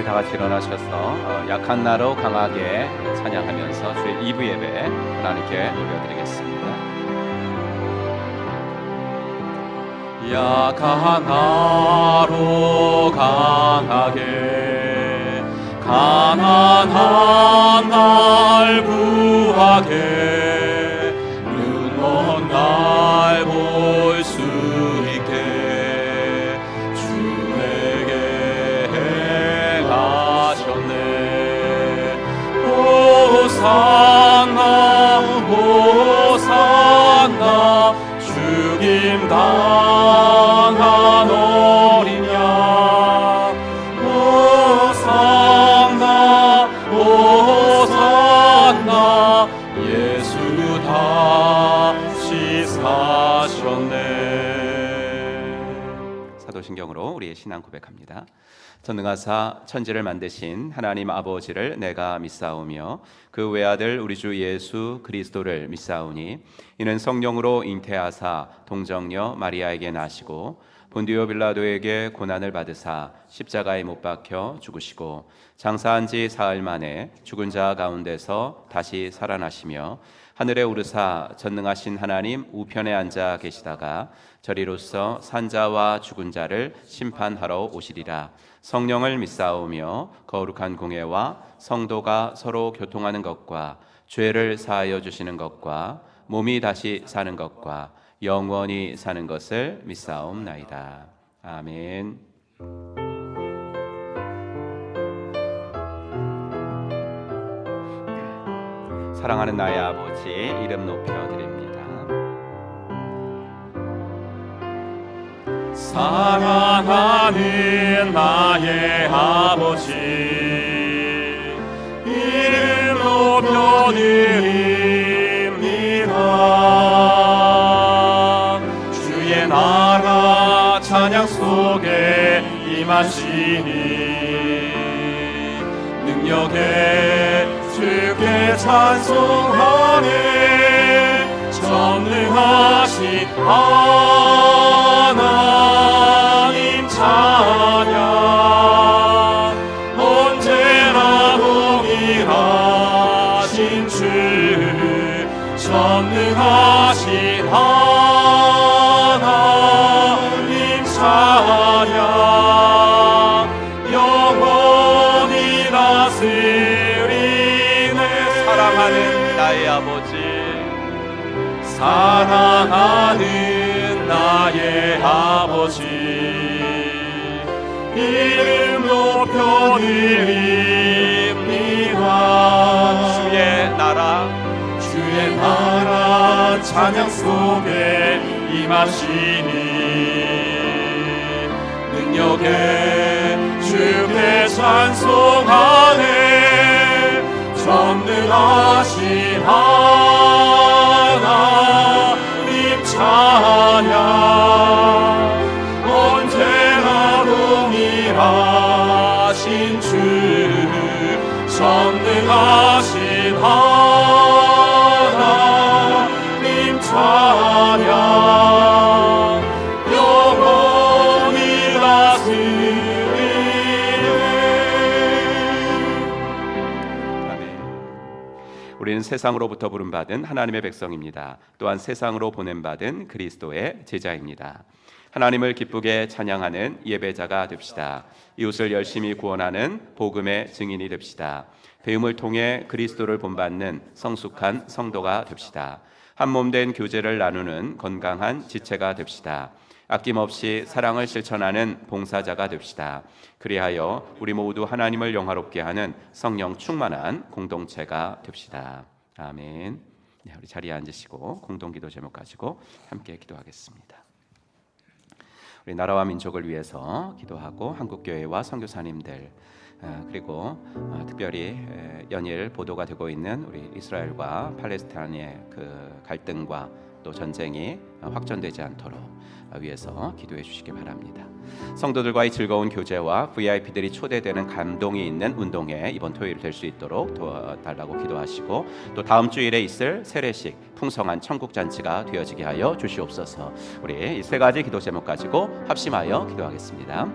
다 같이 일어나셔서 약한 나로 강하게 찬양하면서 주의 2부 예배 하나님께 올려드리겠습니다. 약한 나로 강하게 가난한 날 구하게 눈먼 날 볼 수 있게 주에게 행하셨네. 호산나 호산나 죽임 당한 어린 양 호산나 호산나 예수 다시 사셨네. 사도신경으로 우리의 신앙 고백합니다. 전능하사 천지를 만드신 하나님 아버지를 내가 믿사오며 그 외아들 우리 주 예수 그리스도를 믿사오니 이는 성령으로 잉태하사 동정녀 마리아에게 나시고 본디오 빌라도에게 고난을 받으사 십자가에 못 박혀 죽으시고 장사한 지 사흘 만에 죽은 자 가운데서 다시 살아나시며 하늘에 오르사 전능하신 하나님 우편에 앉아 계시다가 저리로서 산자와 죽은 자를 심판하러 오시리라. 성령을 믿사오며 거룩한 공예와 성도가 서로 교통하는 것과 죄를 사하여 주시는 것과 몸이 다시 사는 것과 영원히 사는 것을 믿사옵나이다. 아멘. 사랑하는 나의 아버지 이름 높여드립니다. 사랑하는 나의 아버지 이름 높여드립니다. 주의 나라 찬양 속에 임하시니 능력에 주께 찬송하네. 전능하신 하나님 찬양 언제나 동일하신 주 전능하신 하나님 찬양 영원히 다스리네. 사랑하는 나의 아버지 사랑하는 나의 아버지 이름 높여드립니다. 주의 나라 찬양 속에 임하시니 능력에 주께 찬송하네. 전능하신 하나님 찬양 언제나 동일하신 주 전능하신 하나님 찬양 영원히 다스리네. 아멘. 우리는 세상으로부터 부름받은 하나님의 백성입니다. 또한 세상으로 보냄받은 그리스도의 제자입니다. 하나님을 기쁘게 찬양하는 예배자가 됩시다. 이웃을 열심히 구원하는 복음의 증인이 됩시다. 배움을 통해 그리스도를 본받는 성숙한 성도가 됩시다. 한 몸 된 교제를 나누는 건강한 지체가 됩시다. 아낌없이 사랑을 실천하는 봉사자가 됩시다. 그리하여 우리 모두 하나님을 영화롭게 하는 성령 충만한 공동체가 됩시다. 아멘. 네, 우리 자리에 앉으시고 공동기도 제목 가지고 함께 기도하겠습니다. 우리 나라와 민족을 위해서 기도하고 한국교회와 선교사님들 그리고 특별히 연일 보도가 되고 있는 우리 이스라엘과 팔레스타인의 그 갈등과 또 전쟁이 확전되지 않도록 위해서 기도해 주시기 바랍니다. 성도들과의 즐거운 교제와 VIP들이 초대되는 감동이 있는 운동회 이번 토요일 될 수 있도록 도와달라고 기도하시고 또 다음 주일에 있을 세례식 풍성한 천국잔치가 되어지게 하여 주시옵소서. 우리 이 세 가지 기도 제목 가지고 합심하여 기도하겠습니다.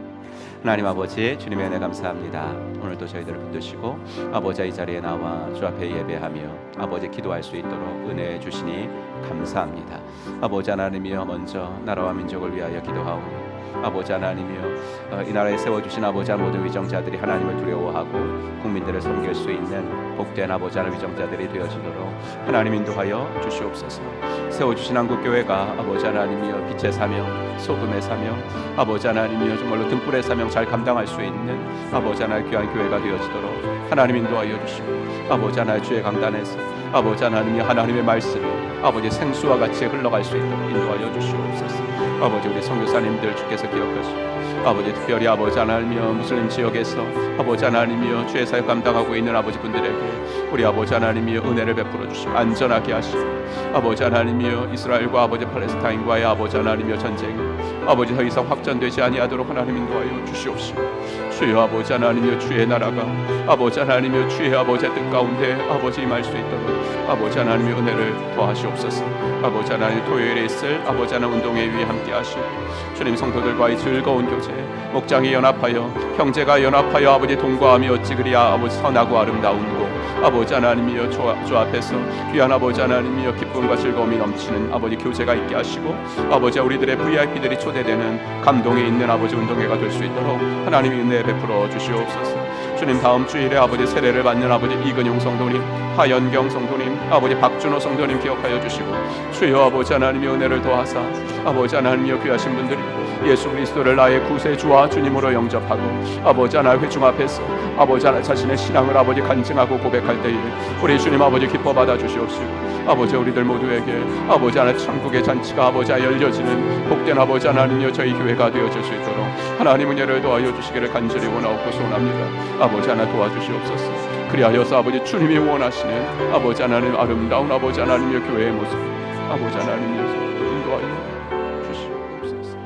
하나님 아버지, 주님의 은혜 감사합니다. 오늘도 저희들을 붙드시고 아버지 이 자리에 나와 주 앞에 예배하며 아버지 기도할 수 있도록 은혜 주시니 감사합니다. 아버지 하나님이여, 먼저 나라와 민족을 위하여 기도하오며 아버지 하나님이여, 이 나라에 세워주신 아버지 모든 위정자들이 하나님을 두려워하고 국민들을 섬길 수 있는 복된 아버지 하나님 위정자들이 되어지도록 하나님 인도하여 주시옵소서. 세워주신 한국교회가 아버지 하나님이여 빛의 사명, 소금의 사명, 아버지 하나님이여 정말로 등불의 사명 잘 감당할 수 있는 아버지 하나님 귀한 교회가 되어지도록 하나님 인도하여 주시고, 아버지 하나님 주의 강단에서 아버지 하나님이 하나님의 말씀이 아버지 생수와 같이 흘러갈 수 있도록 인도하여 주시옵소서. 아버지 우리 선교사님들 주께서 기억하시고, 아버지 특별히 아버지 하나님이여 무슬림 지역에서 아버지 하나님이여 주의 사역 감당하고 있는 아버지 분들에게 우리 아버지 하나님이여 은혜를 베풀어 주시고 안전하게 하시고, 아버지 하나님이여 이스라엘과 아버지 팔레스타인과의 아버지 하나님이여 전쟁이 아버지 더 이상 확전되지 아니하도록 하나님 인도하여 주시옵시고, 주여 아버지 하나님이여 주의 나라가 아버지 하나님이여 주의 아버지의 뜻 가운데 아버지 임할 수 있도록 아버지 하나님의 은혜를 더하시옵소서. 아버지 하나님 토요일에 있을 아버지 하나님 운동회 위에 함께 하시고, 주님 성도들과의 즐거운 교제, 목장이 연합하여 형제가 연합하여 아버지 동거하며 어찌 그리야 아버지 선하고 아름다운 곳 아버지 하나님이여 주 앞에서 귀한 아버지 하나님이여 기쁨과 즐거움이 넘치는 아버지 교제가 있게 하시고, 아버지 우리들의 VIP들이 초대되는 감동이 있는 아버지 운동회가 될 수 있도록 하나님이 은혜 베풀어 주시옵소서. 주님 다음 주일에 아버지 세례를 받는 아버지 이근용 성도님, 하연경 성도님, 아버지 박준호 성도님 기억하여 주시고, 주여 아버지 하나님의 은혜를 더하사 아버지 하나님이여 귀하신 분들이 예수 그리스도를 나의 구세주와 주님으로 영접하고 아버지 하나님 회중 앞에서 아버지 하나님 자신의 신앙을 아버지 간증하고 고백할 때에 우리 주님 아버지 기뻐 받아 주시옵시고, 아버지 우리들 모두에게 아버지 하나님 천국의 잔치가 아버지 열려지는 복된 아버지 하나님이여 저희 교회가 되어질 수 있도록 하나님 은혜를 도와여 주시기를 간절히 원하옵고 소원합니다. 아버지 하나님 도와주시옵소서. 그리하여서 아버지 주님이 원하시는 아버지 하나님 아름다운 아버지 하나님의 교회의 모습 아버지 하나님께서 인도하여 주시옵소서.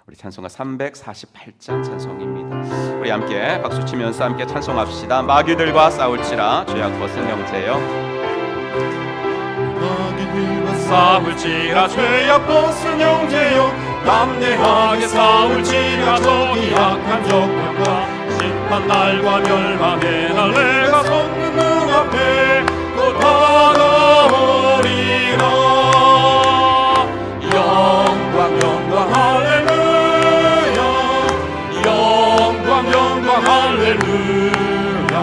우리 찬송가 348장 찬송입니다. 우리 함께 박수 치면서 함께 찬송합시다. 마귀들과 싸울지라 죄악 벗은 형제여, 마귀들과 싸울지라 죄악 벗은 형제여, 담대하게 싸울지라 저기 악한 적병과 심판날과 멸망의 날 내가 섰는 눈앞에 곧 다가오리라. 영광 영광 할렐루야, 영광 영광 할렐루야,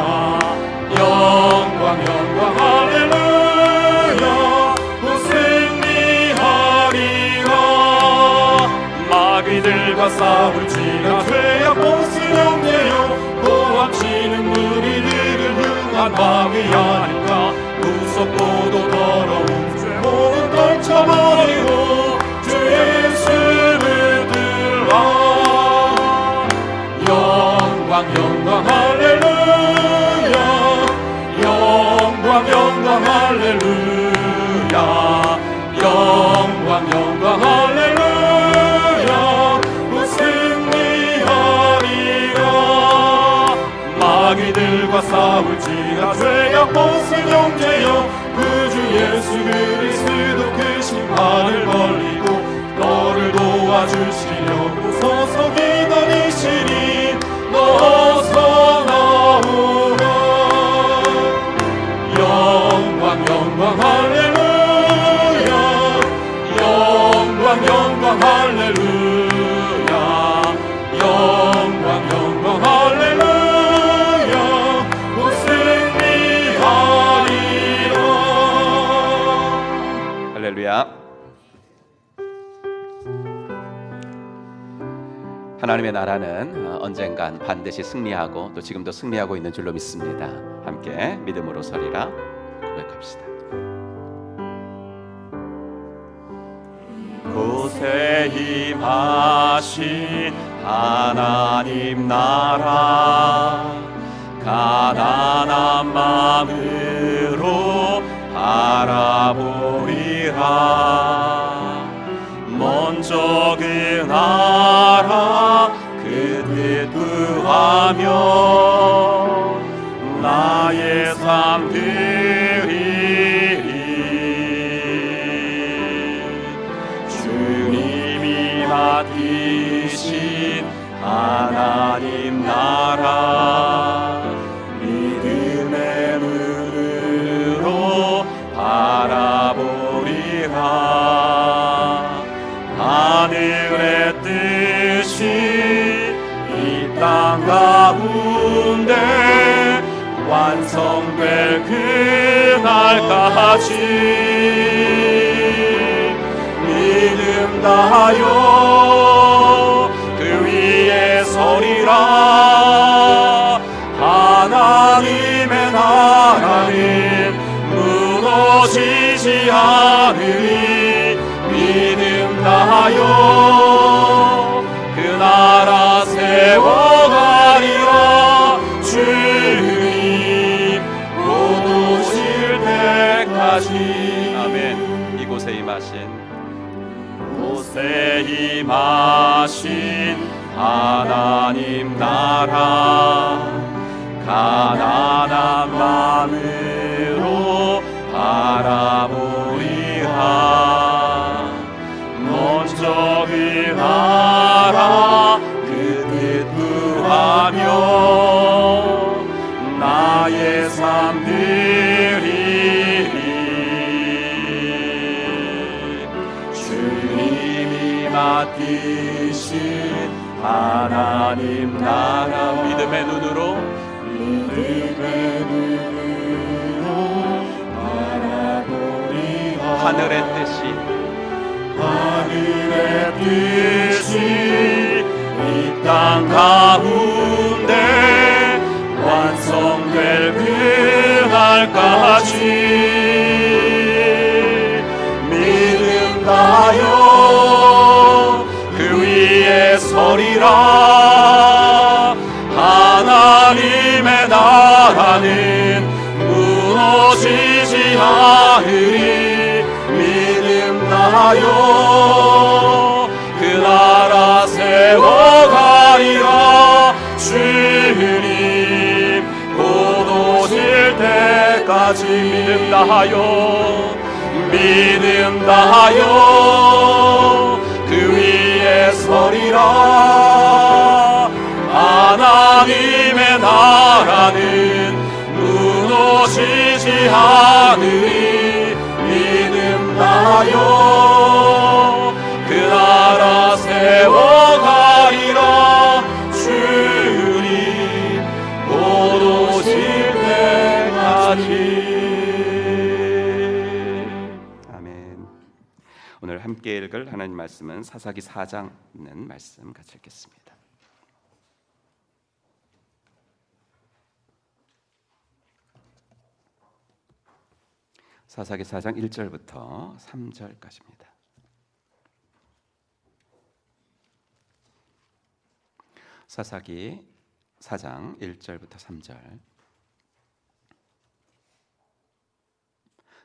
영광 영광 할렐루야, 곧 승리하리라. 마귀들과 싸울지라 죄악 벗은 형제여, 고함치는 무리들을 흥한 마귀 아닌가. 무섭고도 더러운 죄목은 떨쳐버리고 주 예수를 들라. 영광 영광 할렐루야, 영광 영광 할렐루야, 영광 영광 할렐루야, 곧 승리하리라. 마귀들과 싸울지라 죄악 벗은 형제여, 그 주 예수 그리스도 그 심판을 벌리고 너를 도와주시려고 서서 기다리시니 어서 나오라. 영광 영광 할렐루야, 영광 영광 할렐루야, 영광 영광 할렐루야, 곧 승리하리라. 할렐루야. 하나님의 나라는 언젠간 반드시 승리하고 또 지금도 승리하고 있는 줄로 믿습니다. 함께 믿음으로 서리라 고백합시다. 곳에 임하신 하나님 나라, 가난한 마음으로 바라보리라. 먼저 그 나라 그 뜻 구하며 나의 삶 드리리. 주님이 믿음다하여 그 위에 서리라. 하나님의 나라는 무너지지 않으리. 믿음다하여 그 나라 세워가리라. 주님 곧 오실 때까지. 아멘. 이곳에 임하신 하나님 나라 가난한 마음으로 바라보리라. 먼저 그 나라 그 뜻 구하며 나의 삶 드리리. 주님이 맡기신 하나님 나라 믿음의 눈으로 바라보리라. 하늘의 뜻이 이 땅 가운데 완성될 그날까지 믿음 다하여 그 위에 서리라. 하나님의 나라는 무너지지 않으리. 믿음 다하여 그 나라 세워가리라. 주님 곧 오실 때까지 믿음 다하여 그 위에 서리라. 하나님의 나라는 무너지지 않으리. 믿음 다하여 그 나라 세워가리라. 주님 곧 오실 때까지. 아멘. 오늘 함께 읽을 하나님 말씀은 사사기 4장 있는 말씀 같이 읽겠습니다. 사사기 4장 1절부터 3절까지입니다. 사사기 4장 1절부터 3절.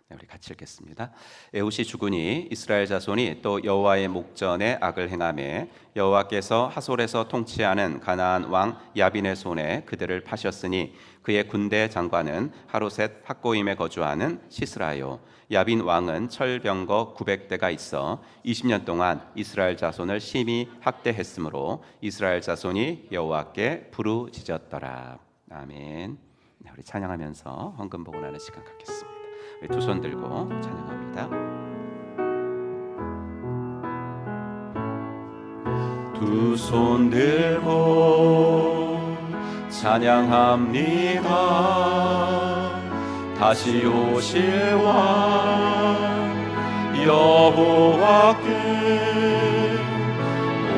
네, 우리 같이 읽겠습니다. 에훗이 죽으니 이스라엘 자손이 또 여호와의 목전에 악을 행하매 여호와께서 하솔에서 통치하는 가나안 왕 야빈의 손에 그들을 파셨으니 그의 군대 장관은 하루셋 학고임에 거주하는 시스라요. 야빈 왕은 철병거 900대가 있어 20년 동안 이스라엘 자손을 심히 학대했으므로 이스라엘 자손이 여호와께 부르짖었더라. 아멘. 네, 우리 찬양하면서 헌금 보고나는 시간 갖겠습니다. 두 손 들고 찬양합니다. 두 손 들고 찬양합니다. 다시 오실 왕 여호와께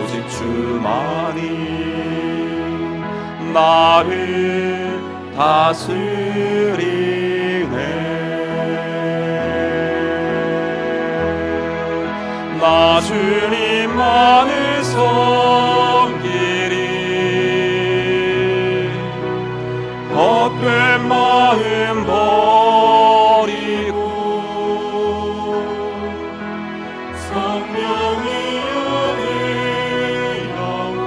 오직 주만이 나를 다스리네. 나 주님만을 섬기리. 헛된 마음 버리고 성령이 안에 양원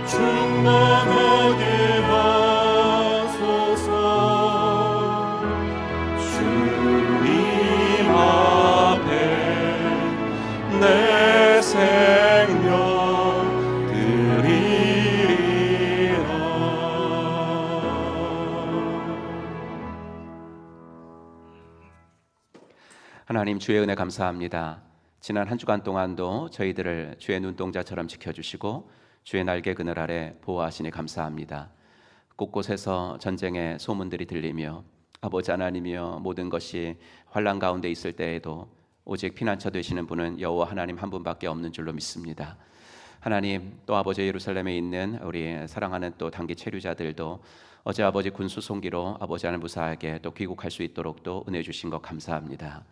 충만하게 하소서. 주님 앞에 내 생명 드리리라. 하나님, 주의 은혜 감사합니다. 지난 한 주간 동안도 저희들을 주의 눈동자처럼 지켜주시고 주의 날개 그늘 아래 보호하시니 감사합니다. 곳곳에서 전쟁의 소문들이 들리며 아버지 하나님이여 모든 것이 환난 가운데 있을 때에도 오직 피난처 되시는 분은 여호와 하나님 한 분밖에 없는 줄로 믿습니다. 하나님, 또 아버지 예루살렘에 있는 우리 사랑하는 또 단기 체류자들도 어제 아버지 군수송기로 아버지 하나님 무사하게 또 귀국할 수 있도록 또 은혜 주신 것 감사합니다.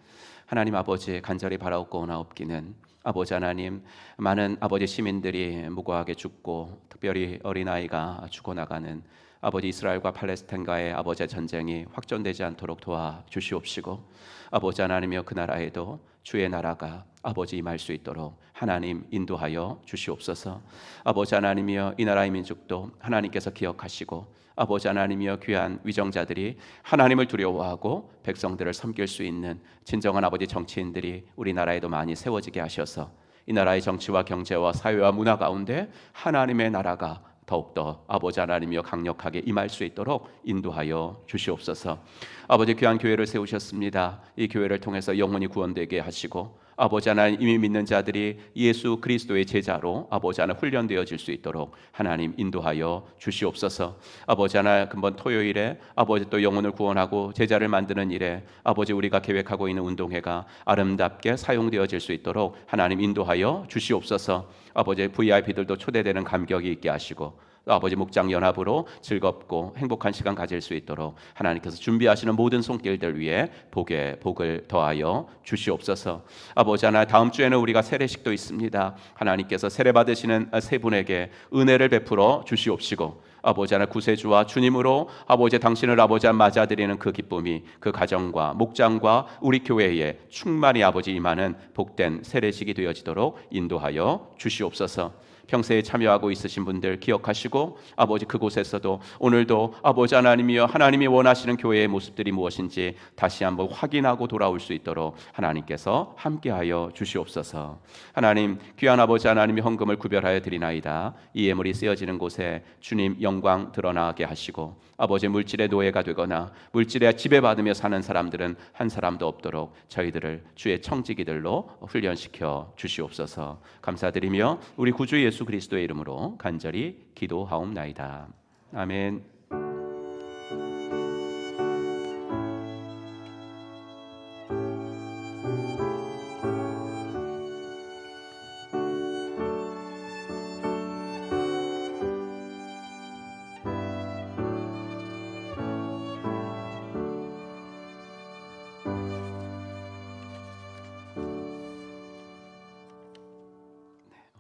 하나님 아버지, 간절히 바라옵고나옵기는 아버지 하나님, 많은 아버지 시민들이 무고하게 죽고 특별히 어린아이가 죽어나가는 아버지 이스라엘과 팔레스타인과의 아버지의 전쟁이 확전되지 않도록 도와주시옵시고, 아버지 하나님이여 그 나라에도 주의 나라가 아버지 임할 수 있도록 하나님 인도하여 주시옵소서. 아버지 하나님이여 이 나라의 민족도 하나님께서 기억하시고, 아버지 하나님이여 귀한 위정자들이 하나님을 두려워하고 백성들을 섬길 수 있는 진정한 아버지 정치인들이 우리나라에도 많이 세워지게 하셔서 이 나라의 정치와 경제와 사회와 문화 가운데 하나님의 나라가 더욱더 아버지 하나님이여 강력하게 임할 수 있도록 인도하여 주시옵소서. 아버지 귀한 교회를 세우셨습니다. 이 교회를 통해서 영혼이 구원되게 하시고, 아버지 하나님 이미 믿는 자들이 예수 그리스도의 제자로 아버지 하나님 훈련되어질 수 있도록 하나님 인도하여 주시옵소서. 아버지 하나님 금번 토요일에 아버지 또 영혼을 구원하고 제자를 만드는 일에 아버지 우리가 계획하고 있는 운동회가 아름답게 사용되어질 수 있도록 하나님 인도하여 주시옵소서. 아버지 VIP들도 초대되는 감격이 있게 하시고, 아버지 목장 연합으로 즐겁고 행복한 시간 가질 수 있도록 하나님께서 준비하시는 모든 손길들 위에 복을 더하여 주시옵소서. 아버지 하나, 다음 주에는 우리가 세례식도 있습니다. 하나님께서 세례 받으시는 세 분에게 은혜를 베풀어 주시옵시고, 아버지 하나 구세주와 주님으로 아버지 당신을 아버지 한 맞아들이는 그 기쁨이 그 가정과 목장과 우리 교회에 충만히 아버지 임하는 복된 세례식이 되어지도록 인도하여 주시옵소서. 평소에 참여하고 있으신 분들 기억하시고, 아버지 그곳에서도 오늘도 아버지 하나님이여 하나님이 원하시는 교회의 모습들이 무엇인지 다시 한번 확인하고 돌아올 수 있도록 하나님께서 함께하여 주시옵소서. 하나님, 귀한 아버지 하나님이 헌금을 구별하여 드리나이다. 이 예물이 쓰여지는 곳에 주님 영광 드러나게 하시고, 아버지 물질의 노예가 되거나 물질에 지배받으며 사는 사람들은 한 사람도 없도록 저희들을 주의 청지기들로 훈련시켜 주시옵소서. 감사드리며 우리 구주 예수 그리스도의 이름으로 간절히 기도하옵나이다. 아멘.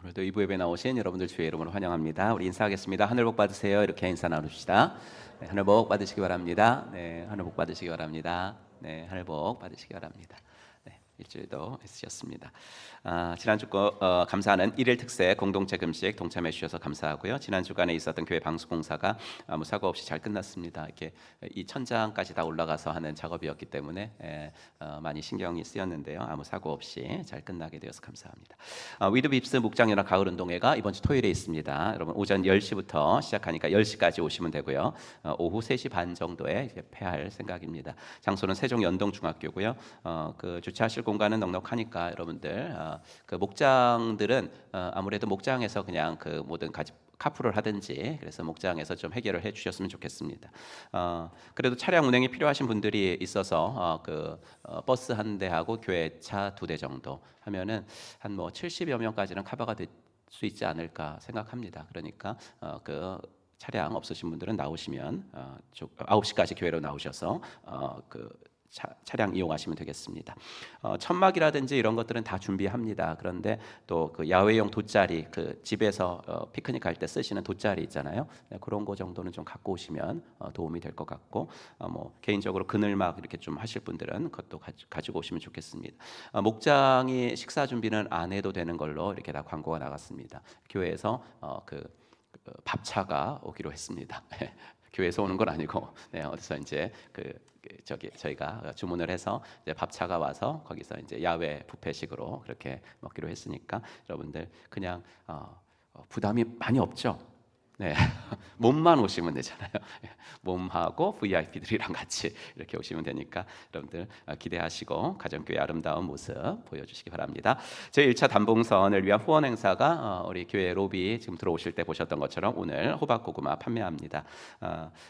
오늘도 2부 예배 나오신 여러분들 주의 이름으로 환영합니다. 우리 인사하겠습니다. 하늘 복 받으세요. 이렇게 인사 나누시다. 네, 하늘 복 받으시기 바랍니다. 네, 하늘 복 받으시기 바랍니다. 네, 하늘 복 받으시기 바랍니다. 네, 일주일도 있으셨습니다. 지난주 감사하는 일일 특세 공동체 금식 동참해 주셔서 감사하고요. 지난 주간에 있었던 교회 방수공사가 아무 사고 없이 잘 끝났습니다. 이렇게 이 천장까지 다 올라가서 하는 작업이었기 때문에 많이 신경이 쓰였는데요. 아무 사고 없이 잘 끝나게 되어서 감사합니다. 위드빕스 목장연합 가을 운동회가 이번 주 토요일에 있습니다. 여러분 오전 10시부터 시작하니까 10시까지 오시면 되고요. 오후 3시 반 정도에 이제 폐할 생각입니다. 장소는 세종 연동중학교고요. 그 주차하실 공간은 넉넉하니까 여러분들 그 목장들은 아무래도 목장에서 그냥 그 모든 카풀을 하든지 그래서 목장에서 좀 해결을 해주셨으면 좋겠습니다. 그래도 차량 운행이 필요하신 분들이 있어서 버스 한 대하고 교회 차 2대 정도 하면은 한 뭐 70여 명까지는 커버가 될 수 있지 않을까 생각합니다. 그러니까 차량 없으신 분들은 나오시면 9시까지 교회로 나오셔서 차량 이용하시면 되겠습니다. 천막이라든지 이런 것들은 다 준비합니다. 그런데 또 그 야외용 돗자리, 그 집에서 피크닉 할 때 쓰시는 돗자리 있잖아요. 네, 그런 거 정도는 좀 갖고 오시면 도움이 될 것 같고, 뭐 개인적으로 그늘막 이렇게 좀 하실 분들은 그것도 가지고 오시면 좋겠습니다. 목장이 식사 준비는 안 해도 되는 걸로 이렇게 다 광고가 나갔습니다. 교회에서 밥차가 오기로 했습니다. 교회에서 오는 건 아니고 어디서 이제 저희가 주문을 해서 이제 밥차가 와서 거기서 이제 야외 뷔페식으로 그렇게 먹기로 했으니까 여러분들 그냥 부담이 많이 없죠. 네. 몸만 오시면 되잖아요. 몸하고 VIP들이랑 같이 이렇게 오시면 되니까 여러분들 기대하시고 가정교회 아름다운 모습 보여주시기 바랍니다. 제1차 단봉선을 위한 후원 행사가 우리 교회 로비 지금 들어오실 때 보셨던 것처럼 오늘 호박고구마 판매합니다.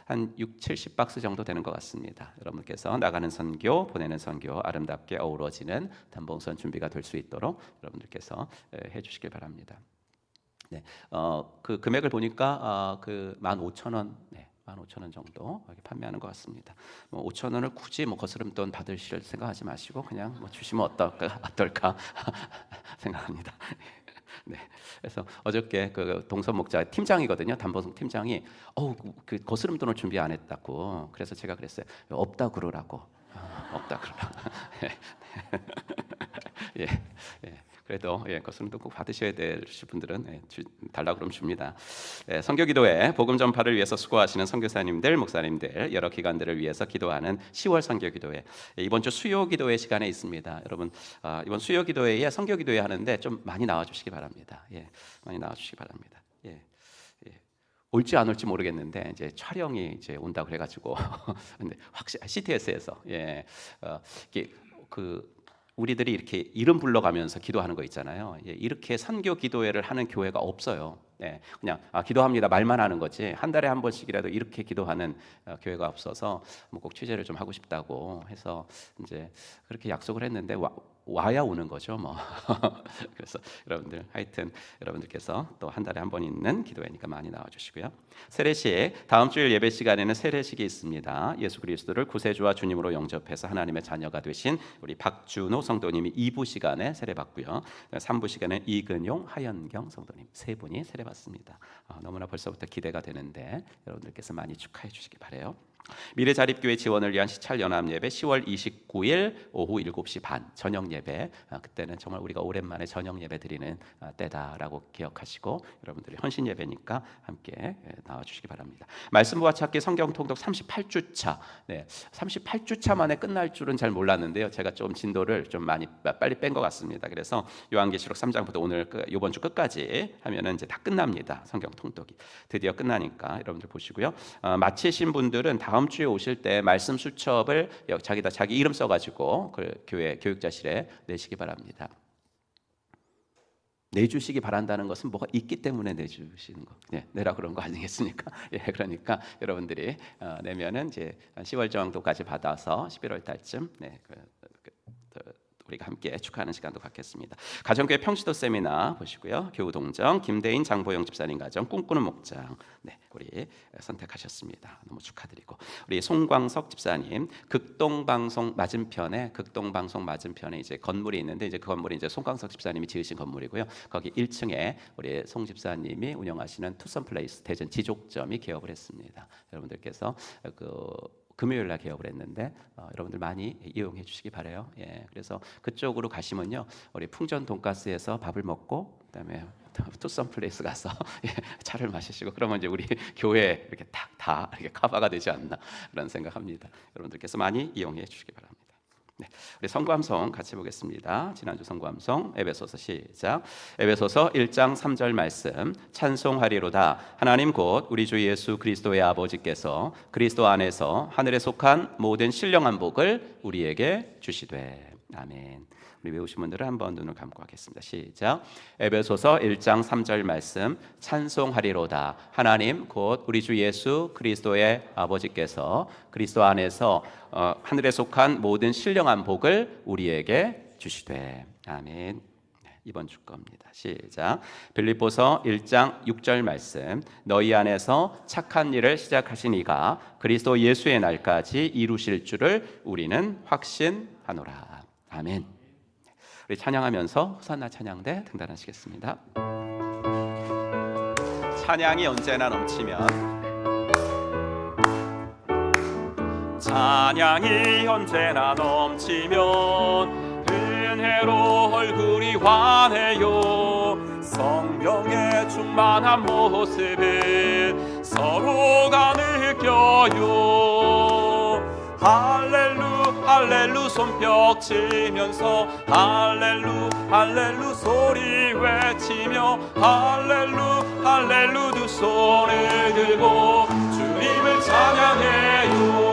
한 6, 70박스 정도 되는 것 같습니다. 여러분께서 나가는 선교, 보내는 선교 아름답게 어우러지는 단봉선 준비가 될 수 있도록 여러분들께서 해주시길 바랍니다. 네, 그 금액을 보니까 그 15,000원, 네, 15,000원 정도 이렇게 판매하는 것 같습니다. 5,000원을 굳이 거스름돈 받으실 생각하지 마시고 그냥 주시면 어떨까 생각합니다. 네, 그래서 어저께 그 동선 목자 팀장이거든요. 단봉선 팀장이 그 거스름돈을 준비 안 했다고. 그래서 제가 그랬어요. 없다 그러라고. 없다 그러라. 예, 예. 그래도 거스름돈 꼭 받으셔야 되실 분들은 달라고 그러면 줍니다. 선교기도회 복음 전파를 위해서 수고하시는 선교사님들, 목사님들 여러 기관들을 위해서 기도하는 10월 선교기도회 이번 주 수요기도회 시간에 있습니다. 여러분 이번 수요기도회에 선교기도회 하는데 좀 많이 나와주시기 바랍니다. 많이 나와주시기 바랍니다. 올지 안 올지 모르겠는데 이제 촬영이 이제 온다 그래가지고 근데 확실히 CTS에서 우리들이 이렇게 이름 불러가면서 기도하는 거 있잖아요. 이렇게 선교 기도회를 하는 교회가 없어요. 그냥 기도합니다 말만 하는 거지 한 달에 한 번씩이라도 이렇게 기도하는 교회가 없어서 꼭 취재를 좀 하고 싶다고 해서 이제 그렇게 약속을 했는데 와야 오는 거죠 뭐. 그래서 여러분들 하여튼 여러분들께서 또 한 달에 한 번 있는 기도회니까 많이 나와주시고요. 세례식 다음 주일 예배 시간에는 세례식이 있습니다. 예수 그리스도를 구세주와 주님으로 영접해서 하나님의 자녀가 되신 우리 박준호 성도님이 2부 시간에 세례받고요. 3부 시간에 이근용, 하연경 성도님 세 분이 세례받습니다. 너무나 벌써부터 기대가 되는데 여러분들께서 많이 축하해 주시기 바라요. 미래자립교회 지원을 위한 시찰연합예배 10월 29일 오후 7시 반 저녁예배 그때는 정말 우리가 오랜만에 저녁예배 드리는 때다라고 기억하시고 여러분들이 헌신예배니까 함께 나와주시기 바랍니다. 말씀 부와 찾기 성경 통독 38주차 38주차 만에 끝날 줄은 잘 몰랐는데요. 제가 좀 진도를 좀 많이 빨리 뺀 것 같습니다. 그래서 요한계시록 3장부터 오늘 이번 주 끝까지 하면은 이제 다 끝납니다. 성경 통독이 드디어 끝나니까 여러분들 보시고요. 마치신 분들은 다음 주에 오실 때 말씀 수첩을 자기 이름 써가지고 그 교회 교육자실에 내시기 바랍니다. 내주시기 바란다는 것은 뭐가 있기 때문에 내주시는 거, 내라 그런 거 아니겠습니까? 그러니까 여러분들이 내면은 이제 10월 정도까지 받아서 11월 달쯤 우리가 함께 축하하는 시간도 갖겠습니다. 가정교회 평시도 세미나 보시고요. 교우동정 김대인 장보영 집사님 가정 꿈꾸는 목장 우리 선택하셨습니다. 너무 축하드리고 우리 송광석 집사님 극동방송 맞은편에 이제 건물이 있는데 이제 그 건물이 이제 송광석 집사님이 지으신 건물이고요. 거기 1층에 우리 송 집사님이 운영하시는 투썸플레이스 대전 지족점이 개업을 했습니다. 여러분들께서 금요일 날 개업을 했는데 여러분들 많이 이용해 주시기 바라요. 그래서 그쪽으로 가시면요, 우리 풍전 돈가스에서 밥을 먹고 그다음에 투썸 플레이스 가서 차를 마시시고 그러면 이제 우리 교회 이렇게 다 이렇게 커버가 되지 않나 그런 생각합니다. 여러분들께서 많이 이용해 주시기 바랍니다. 우리 성구함송 같이 보겠습니다. 지난주 성구함송 에베소서 시작. 에베소서 1장 3절 말씀 찬송하리로다. 하나님 곧 우리 주 예수 그리스도의 아버지께서 그리스도 안에서 하늘에 속한 모든 신령한 복을 우리에게 주시되. 아멘. 우리 외우신 분들은 한번 눈을 감고 하겠습니다. 시작. 에베소서 1장 3절 말씀 찬송하리로다. 하나님 곧 우리 주 예수 그리스도의 아버지께서 그리스도 안에서 하늘에 속한 모든 신령한 복을 우리에게 주시되. 아멘. 이번 주 겁니다. 시작. 빌립보서 1장 6절 말씀 너희 안에서 착한 일을 시작하신 이가 그리스도 예수의 날까지 이루실 줄을 우리는 확신하노라. 아멘. 우리 찬양하면서 호산나 찬양대 등단하시겠습니다. 찬양이 언제나 넘치면 은혜로 얼굴이 환해요. 성령의 충만한 모습을 서로가 느껴요. 할렐루야 할렐루 손뼉 치면서 할렐루 할렐루 소리 외치며 할렐루 할렐루 두 손을 들고 주님을 찬양해요.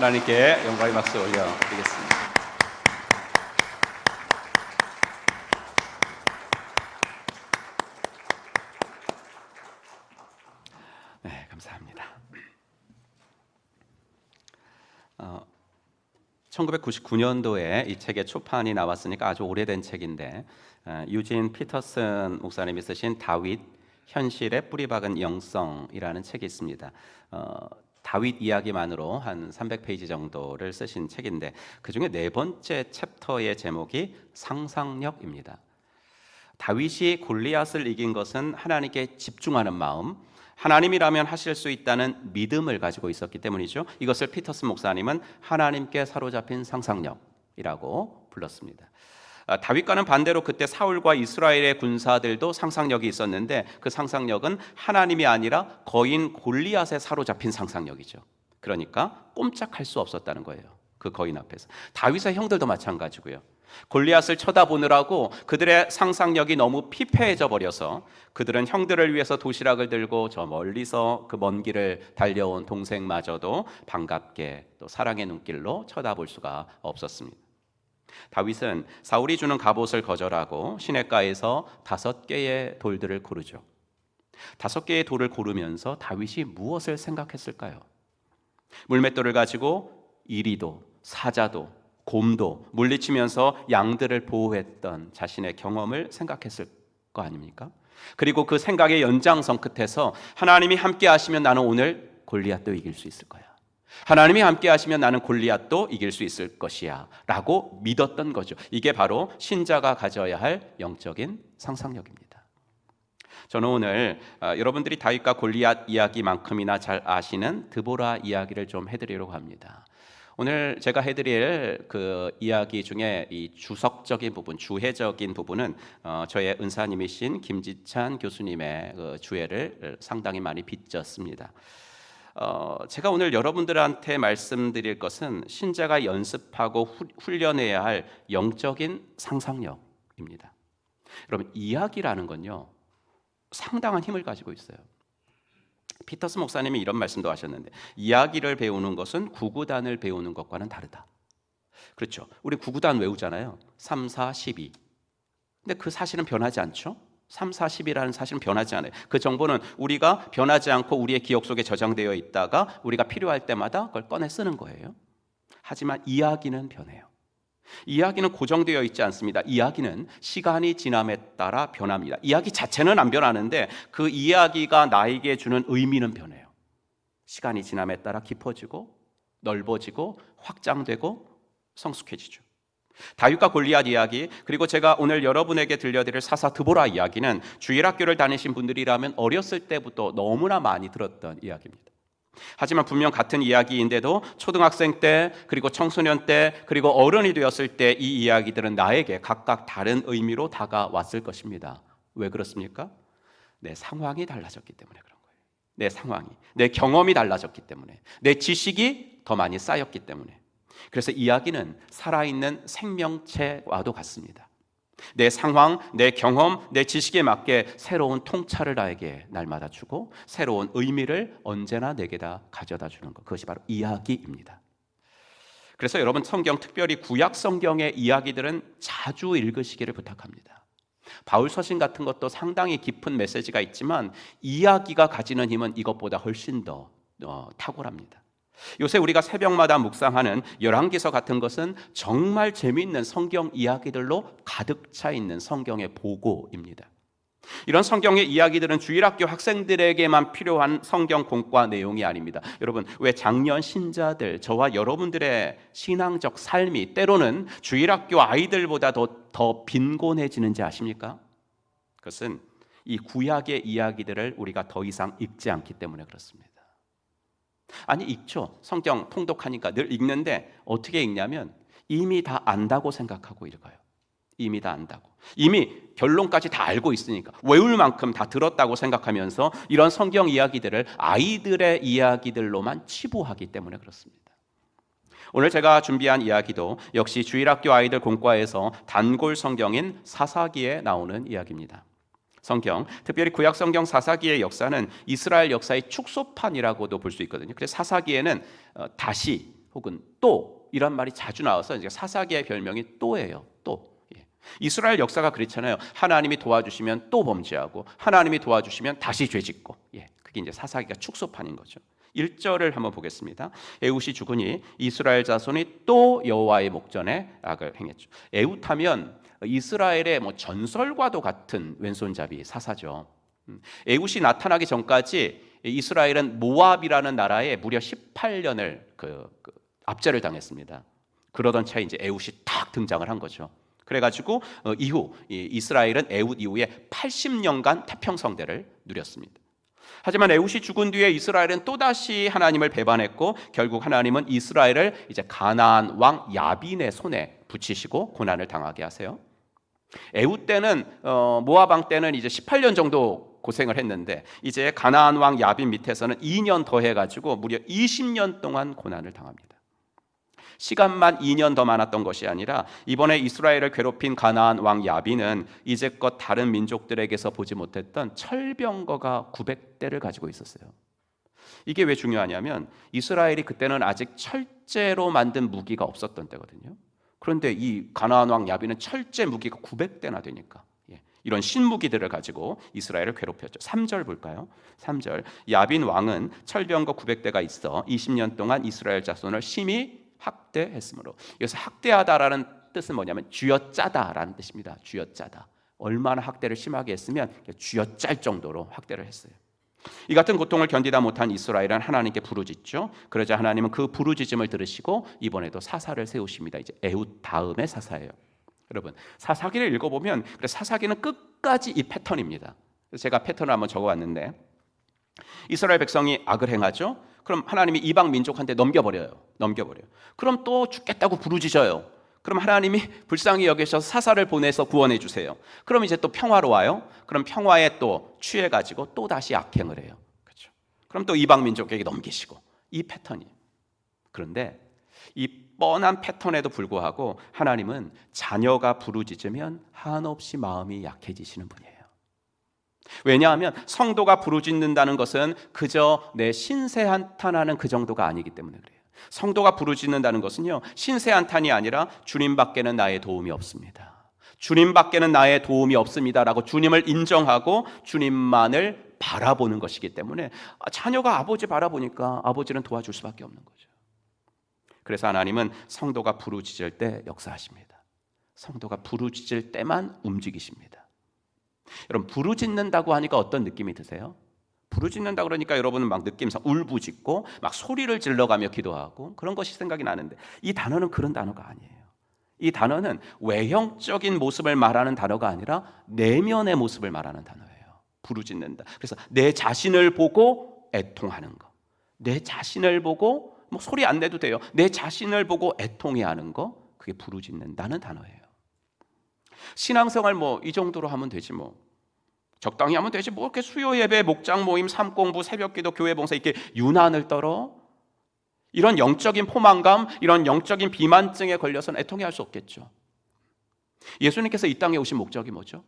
하나님께 영광의 박수 올려드리겠습니다. 네, 감사합니다. 1999년도에 이 책의 초판이 나왔으니까 아주 오래된 책인데 유진 피터슨 목사님이 쓰신 다윗 현실의 뿌리박은 영성이라는 책이 있습니다. 다윗 이야기만으로 한 300페이지 정도를 쓰신 책인데 그중에 네 번째 챕터의 제목이 상상력입니다. 다윗이 골리앗을 이긴 것은 하나님께 집중하는 마음, 하나님이라면 하실 수 있다는 믿음을 가지고 있었기 때문이죠. 이것을 피터슨 목사님은 하나님께 사로잡힌 상상력이라고 불렀습니다. 다윗과는 반대로 그때 사울과 이스라엘의 군사들도 상상력이 있었는데 그 상상력은 하나님이 아니라 거인 골리앗에 사로잡힌 상상력이죠. 그러니까 꼼짝할 수 없었다는 거예요. 그 거인 앞에서. 다윗의 형들도 마찬가지고요. 골리앗을 쳐다보느라고 그들의 상상력이 너무 피폐해져 버려서 그들은 형들을 위해서 도시락을 들고 저 멀리서 그 먼 길을 달려온 동생마저도 반갑게 또 사랑의 눈길로 쳐다볼 수가 없었습니다. 다윗은 사울이 주는 갑옷을 거절하고 시냇가에서 5개의 돌들을 고르죠. 5개의 돌을 고르면서 다윗이 무엇을 생각했을까요? 물맷돌을 가지고 이리도, 사자도, 곰도 물리치면서 양들을 보호했던 자신의 경험을 생각했을 거 아닙니까? 그리고 그 생각의 연장선 끝에서 하나님이 함께 하시면 나는 오늘 골리앗도 이길 수 있을 거야. 하나님이 함께 하시면 나는 골리앗도 이길 수 있을 것이야 라고 믿었던 거죠. 이게 바로 신자가 가져야 할 영적인 상상력입니다. 저는 오늘 여러분들이 다윗과 골리앗 이야기만큼이나 잘 아시는 드보라 이야기를 좀 해드리려고 합니다. 오늘 제가 해드릴 그 이야기 중에 이 주석적인 부분, 주해적인 부분은 저의 은사님이신 김지찬 교수님의 그 주해를 상당히 많이 빚졌습니다. 제가 오늘 여러분들한테 말씀드릴 것은 신자가 연습하고 훈련해야 할 영적인 상상력입니다. 여러분, 이야기라는 건요 상당한 힘을 가지고 있어요. 피터스 목사님이 이런 말씀도 하셨는데, 이야기를 배우는 것은 구구단을 배우는 것과는 다르다. 그렇죠. 우리 구구단 외우잖아요. 3, 4, 12. 근데 그 사실은 변하지 않죠. 3, 4, 10이라는 사실은 변하지 않아요. 그 정보는 우리가 변하지 않고 우리의 기억 속에 저장되어 있다가 우리가 필요할 때마다 그걸 꺼내 쓰는 거예요. 하지만 이야기는 변해요. 이야기는 고정되어 있지 않습니다. 이야기는 시간이 지남에 따라 변합니다. 이야기 자체는 안 변하는데 그 이야기가 나에게 주는 의미는 변해요. 시간이 지남에 따라 깊어지고 넓어지고 확장되고 성숙해지죠. 다윗과 골리앗 이야기, 그리고 제가 오늘 여러분에게 들려드릴 사사 드보라 이야기는 주일학교를 다니신 분들이라면 어렸을 때부터 너무나 많이 들었던 이야기입니다. 하지만 분명 같은 이야기인데도 초등학생 때, 그리고 청소년 때, 그리고 어른이 되었을 때 이 이야기들은 나에게 각각 다른 의미로 다가왔을 것입니다. 왜 그렇습니까? 내 상황이 달라졌기 때문에 그런 거예요. 내 상황이, 내 경험이 달라졌기 때문에, 내 지식이 더 많이 쌓였기 때문에. 그래서 이야기는 살아있는 생명체와도 같습니다. 내 상황, 내 경험, 내 지식에 맞게 새로운 통찰을 나에게 날마다 주고 새로운 의미를 언제나 내게다 가져다 주는 것, 그것이 바로 이야기입니다. 그래서 여러분, 성경, 특별히 구약 성경의 이야기들은 자주 읽으시기를 부탁합니다. 바울 서신 같은 것도 상당히 깊은 메시지가 있지만 이야기가 가지는 힘은 이것보다 훨씬 더 탁월합니다. 요새 우리가 새벽마다 묵상하는 열왕기서 같은 것은 정말 재미있는 성경 이야기들로 가득 차 있는 성경의 보고입니다. 이런 성경의 이야기들은 주일학교 학생들에게만 필요한 성경 공과 내용이 아닙니다. 여러분, 왜 작년 신자들, 저와 여러분들의 신앙적 삶이 때로는 주일학교 아이들보다 더 빈곤해지는지 아십니까? 그것은 이 구약의 이야기들을 우리가 더 이상 읽지 않기 때문에 그렇습니다. 아니, 읽죠. 성경 통독하니까 늘 읽는데 어떻게 읽냐면 이미 다 안다고 생각하고 읽어요. 이미 다 안다고, 이미 결론까지 다 알고 있으니까, 외울 만큼 다 들었다고 생각하면서 이런 성경 이야기들을 아이들의 이야기들로만 치부하기 때문에 그렇습니다. 오늘 제가 준비한 이야기도 역시 주일학교 아이들 공과에서 단골 성경인 사사기에 나오는 이야기입니다. 성경, 특별히 구약 성경 사사기의 역사는 이스라엘 역사의 축소판이라고도 볼 수 있거든요. 그래서 사사기에는 다시 혹은 또 이런 말이 자주 나와서 이제 사사기의 별명이 또예요. 또. 이스라엘 역사가 그렇잖아요. 하나님이 도와주시면 또 범죄하고, 하나님이 도와주시면 다시 죄짓고. 그게 이제 사사기가 축소판인 거죠. 1절을 한번 보겠습니다. 에훗이 죽으니 이스라엘 자손이 또 여호와의 목전에 악을 행했죠. 에훗하면 이스라엘의 전설과도 같은 왼손잡이 사사죠. 에훗이 나타나기 전까지 이스라엘은 모압이라는 나라에 무려 18년을 압제를 당했습니다. 그러던 차에 이제 에훗이 딱 등장을 한 거죠. 그래가지고 이후 이스라엘은 에훗 이후에 80년간 태평성대를 누렸습니다. 하지만 에훗이 죽은 뒤에 이스라엘은 또다시 하나님을 배반했고, 결국 하나님은 이스라엘을 이제 가나안 왕 야빈의 손에 붙이시고 고난을 당하게 하세요. 에훗 때는 모압 왕 때는 이제 18년 정도 고생을 했는데, 이제 가나안 왕 야빈 밑에서는 2년 더 해가지고 무려 20년 동안 고난을 당합니다. 시간만 2년 더 많았던 것이 아니라 이번에 이스라엘을 괴롭힌 가나안 왕 야빈은 이제껏 다른 민족들에게서 보지 못했던 철병거가 900대를 가지고 있었어요. 이게 왜 중요하냐면 이스라엘이 그때는 아직 철제로 만든 무기가 없었던 때거든요. 그런데 이 가나안 왕 야빈은 철제 무기가 900대나 되니까 이런 신무기들을 가지고 이스라엘을 괴롭혔죠. 3절 볼까요? 3절 야빈 왕은 철병거 900대가 있어 20년 동안 이스라엘 자손을 심히 학대했으므로. 여기서 학대하다라는 뜻은 뭐냐면 쥐어짜다라는 뜻입니다. 쥐어짜다. 얼마나 학대를 심하게 했으면 쥐어짤 정도로 학대를 했어요. 이 같은 고통을 견디다 못한 이스라엘은 하나님께 부르짖죠. 그러자 하나님은 그 부르짖음을 들으시고 이번에도 사사를 세우십니다. 이제 에훗 다음에 사사예요. 여러분, 사사기를 읽어보면 사사기는 끝까지 이 패턴입니다. 제가 패턴을 한번 적어왔는데, 이스라엘 백성이 악을 행하죠. 그럼 하나님이 이방 민족한테 넘겨버려요. 그럼 또 죽겠다고 부르짖어요. 그럼 하나님이 불쌍히 여기셔서 사사를 보내서 구원해 주세요. 그럼 이제 또 평화로 와요. 그럼 평화에 또 취해가지고 또 다시 악행을 해요. 그렇죠? 그럼 또 이방 민족에게 넘기시고, 이 패턴이에요. 그런데 이 뻔한 패턴에도 불구하고 하나님은 자녀가 부르짖으면 한없이 마음이 약해지시는 분이에요. 왜냐하면 성도가 부르짖는다는 것은 그저 내 신세 한탄하는 그 정도가 아니기 때문에 그래요. 성도가 부르짖는다는 것은요, 신세 한탄이 아니라 주님밖에는 나의 도움이 없습니다. 주님밖에는 나의 도움이 없습니다라고 주님을 인정하고 주님만을 바라보는 것이기 때문에 자녀가 아버지 바라보니까 아버지는 도와줄 수밖에 없는 거죠. 그래서 하나님은 성도가 부르짖을 때 역사하십니다. 성도가 부르짖을 때만 움직이십니다. 여러분, 부르짖는다고 하니까 어떤 느낌이 드세요? 부르짖는다 그러니까 여러분은 막 느낌상 울부짖고 막 소리를 질러가며 기도하고 그런 것이 생각이 나는데, 이 단어는 그런 단어가 아니에요. 이 단어는 외형적인 모습을 말하는 단어가 아니라 내면의 모습을 말하는 단어예요. 부르짖는다. 그래서 내 자신을 보고 애통하는 거, 내 자신을 보고 뭐 소리 안 내도 돼요. 내 자신을 보고 애통해하는 거, 그게 부르짖는다는 단어예요. 신앙생활 뭐 이 정도로 하면 되지, 뭐 적당히 하면 되지, 뭐 이렇게 수요 예배, 목장 모임, 삶공부, 새벽기도, 교회 봉사 이렇게 유난을 떨어? 이런 영적인 포만감, 이런 영적인 비만증에 걸려서는 애통해할 수 없겠죠. 예수님께서 이 땅에 오신 목적이 뭐죠?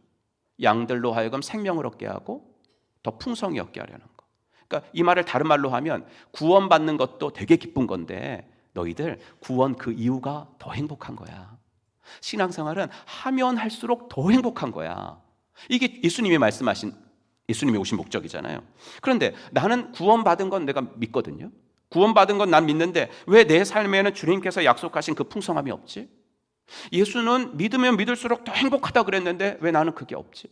양들로 하여금 생명을 얻게 하고 더 풍성히 얻게 하려는 거. 그러니까 이 말을 다른 말로 하면 구원받는 것도 되게 기쁜 건데 너희들 구원 그 이유가 더 행복한 거야. 신앙생활은 하면 할수록 더 행복한 거야. 이게 예수님이 말씀하신, 예수님이 오신 목적이잖아요. 그런데 나는 구원받은 건 내가 믿거든요. 구원받은 건 난 믿는데 왜 내 삶에는 주님께서 약속하신 그 풍성함이 없지? 예수는 믿으면 믿을수록 더 행복하다 그랬는데 왜 나는 그게 없지?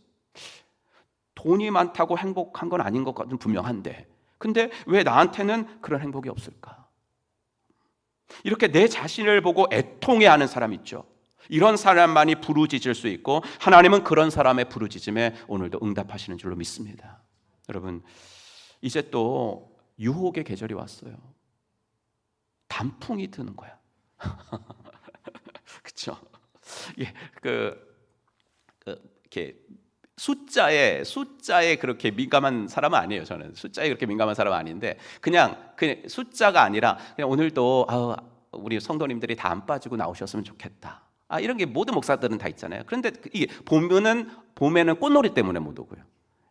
돈이 많다고 행복한 건 아닌 것 같은 분명한데, 근데 왜 나한테는 그런 행복이 없을까? 이렇게 내 자신을 보고 애통해하는 사람 있죠. 이런 사람만이 부르짖을 수 있고 하나님은 그런 사람의 부르짖음에 오늘도 응답하시는 줄로 믿습니다. 여러분, 이제 또 유혹의 계절이 왔어요. 단풍이 드는 거야. 그렇죠? 예, 이렇게 숫자에 그렇게 민감한 사람은 아니에요. 저는 숫자에 그렇게 민감한 사람은 아닌데 그냥 숫자가 아니라 그냥 오늘도 우리 성도님들이 다 안 빠지고 나오셨으면 좋겠다. 이런 게 모든 목사들은 다 있잖아요. 그런데 이게 봄에는 꽃놀이 때문에 못 오고요.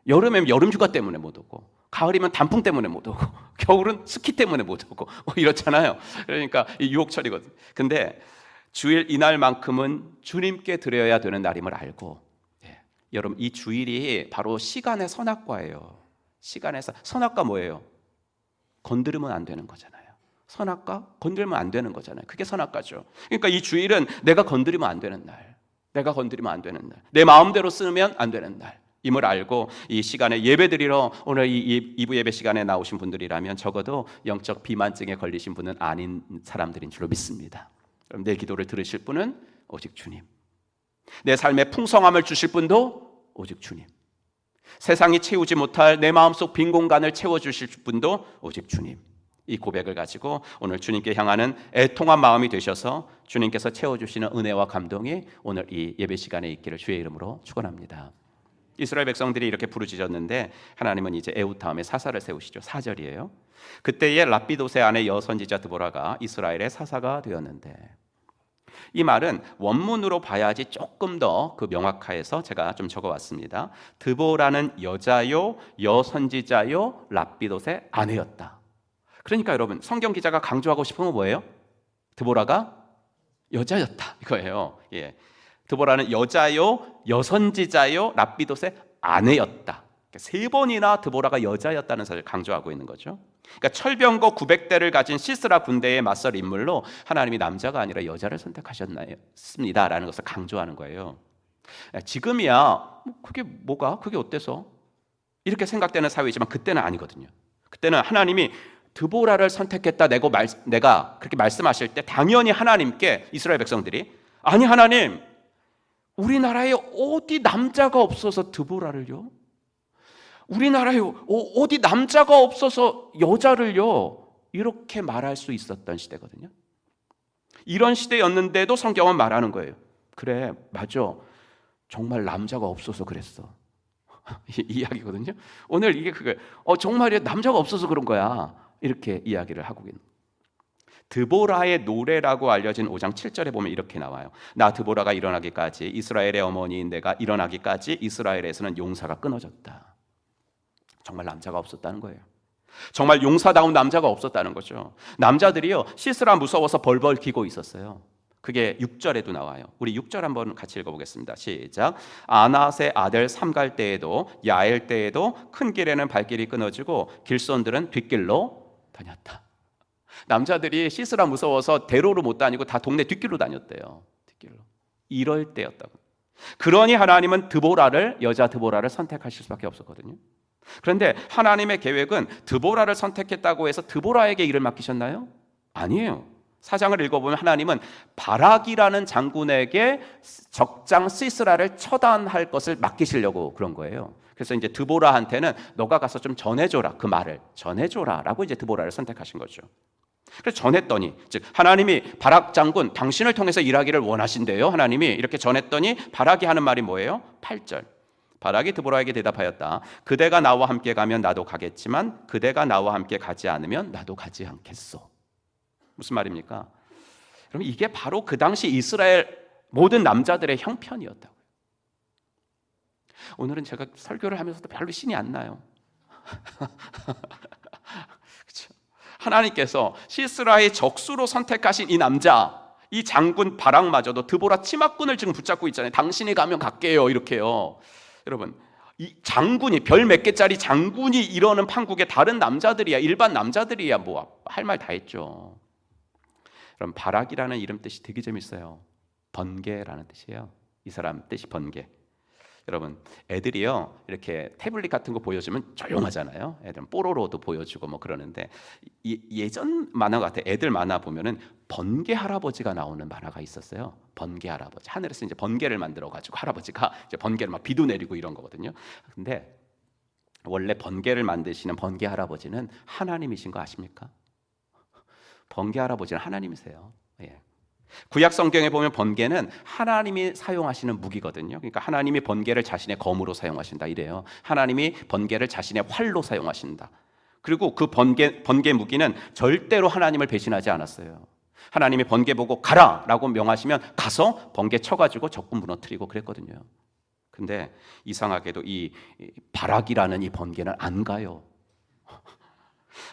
여름에는 여름 휴가 때문에 못 오고, 가을이면 단풍 때문에 못 오고, 겨울은 스키 때문에 못 오고, 뭐 이렇잖아요. 그러니까 이 유혹철이거든요. 근데 주일 이날만큼은 주님께 드려야 되는 날임을 알고, 여러분 이 주일이 바로 시간의 선악과예요. 시간에서 선악과 뭐예요? 건드리면 안 되는 거잖아요. 선악과 건드리면 안 되는 거잖아요. 그게 선악과죠. 그러니까 이 주일은 내가 건드리면 안 되는 날, 내가 건드리면 안 되는 날, 내 마음대로 쓰면 안 되는 날 임을 알고 이 시간에 예배드리러 오늘 이 2부 예배 시간에 나오신 분들이라면 적어도 영적 비만증에 걸리신 분은 아닌 사람들인 줄로 믿습니다. 그럼 내 기도를 들으실 분은 오직 주님, 내 삶에 풍성함을 주실 분도 오직 주님, 세상이 채우지 못할 내 마음속 빈 공간을 채워주실 분도 오직 주님. 이 고백을 가지고 오늘 주님께 향하는 애통한 마음이 되셔서 주님께서 채워주시는 은혜와 감동이 오늘 이 예배 시간에 있기를 주의 이름으로 축원합니다. 이스라엘 백성들이 이렇게 부르짖었는데 하나님은 이제 에훗 다음에 사사를 세우시죠. 4절이에요. 그때에 랍비도세 아내 여선지자 드보라가 이스라엘의 사사가 되었는데, 이 말은 원문으로 봐야지 조금 더 그 명확해서 제가 좀 적어왔습니다. 드보라는 여자요, 여선지자요, 랍비도세 아내였다. 그러니까 여러분 성경 기자가 강조하고 싶은 건 뭐예요? 드보라가 여자였다 이거예요. 예. 드보라는 여자요, 여선지자요, 랍비돗의 아내였다. 세 번이나 드보라가 여자였다는 사실을 강조하고 있는 거죠. 그러니까 철병거 900대를 가진 시스라 군대에 맞설 인물로 하나님이 남자가 아니라 여자를 선택하셨습니다라는 것을 강조하는 거예요. 지금이야 그게 뭐가? 그게 어때서? 이렇게 생각되는 사회이지만 그때는 아니거든요. 그때는 하나님이 드보라를 선택했다 내가 그렇게 말씀하실 때 당연히 하나님께 이스라엘 백성들이 아니 하나님 우리나라에 어디 남자가 없어서 드보라를요? 우리나라에 어디 남자가 없어서 여자를요? 이렇게 말할 수 있었던 시대거든요. 이런 시대였는데도 성경은 말하는 거예요. 그래 맞아 정말 남자가 없어서 그랬어. 이 이야기거든요. 오늘 이게 그거예요. 정말 남자가 없어서 그런 거야. 이렇게 이야기를 하고 있는. 드보라의 노래라고 알려진 5장 7절에 보면 이렇게 나와요. 나 드보라가 일어나기까지 이스라엘의 어머니인 내가 일어나기까지 이스라엘에서는 용사가 끊어졌다. 정말 남자가 없었다는 거예요. 정말 용사다운 남자가 없었다는 거죠. 남자들이요 시스라 무서워서 벌벌 기고 있었어요. 그게 6절에도 나와요. 우리 6절 한번 같이 읽어보겠습니다. 시작. 아낫의 아들 삼갈 때에도 야엘 때에도 큰 길에는 발길이 끊어지고 길손들은 뒷길로 다녔다. 남자들이 시스라 무서워서 대로로 못 다니고 다 동네 뒷길로 다녔대요. 뒷길로. 이럴 때였다고. 그러니 하나님은 여자 드보라를 선택하실 수밖에 없었거든요. 그런데 하나님의 계획은 드보라를 선택했다고 해서 드보라에게 일을 맡기셨나요? 아니에요. 사장을 읽어보면 하나님은 바락이라는 장군에게 적장 시스라를 처단할 것을 맡기시려고 그런 거예요. 그래서 이제 드보라한테는 너가 가서 좀 전해줘라, 그 말을 전해줘라라고 이제 드보라를 선택하신 거죠. 그래서 전했더니, 즉 하나님이 바락 장군 당신을 통해서 일하기를 원하신대요. 하나님이 이렇게 전했더니 바락이 하는 말이 뭐예요? 8절. 바락이 드보라에게 대답하였다. 그대가 나와 함께 가면 나도 가겠지만 그대가 나와 함께 가지 않으면 나도 가지 않겠소. 무슨 말입니까? 그럼 이게 바로 그 당시 이스라엘 모든 남자들의 형편이었다고요. 오늘은 제가 설교를 하면서도 별로 신이 안 나요. 그렇죠? 하나님께서 시스라의 적수로 선택하신 이 남자, 이 장군 바락마저도 드보라 치마꾼을 지금 붙잡고 있잖아요. 당신이 가면 갈게요 이렇게요. 여러분 이 장군이 별 몇 개짜리 장군이 이러는 판국에 다른 남자들이야 일반 남자들이야 뭐 할 말 다 했죠. 그럼 바락이라는 이름 뜻이 되게 재밌어요. 번개라는 뜻이에요. 이 사람 뜻이 번개. 여러분 애들이요 이렇게 태블릿 같은 거 보여주면 조용하잖아요. 애들은 뽀로로도 보여주고 뭐 그러는데 예전 만화 같아. 애들 만화 보면은 번개 할아버지가 나오는 만화가 있었어요. 번개 할아버지. 하늘에서 이제 번개를 만들어 가지고 할아버지가 이제 번개를 막 비도 내리고 이런 거거든요. 근데 원래 번개를 만드시는 번개 할아버지는 하나님이신 거 아십니까? 번개 할아버지는 하나님이세요. 예. 구약 성경에 보면 번개는 하나님이 사용하시는 무기거든요. 그러니까 하나님이 번개를 자신의 검으로 사용하신다 이래요. 하나님이 번개를 자신의 활로 사용하신다. 그리고 그 번개 무기는 절대로 하나님을 배신하지 않았어요. 하나님이 번개 보고 가라라고 명하시면 가서 번개 쳐가지고 적군 무너뜨리고 그랬거든요. 근데 이상하게도 이 바락이라는 이 번개는 안 가요.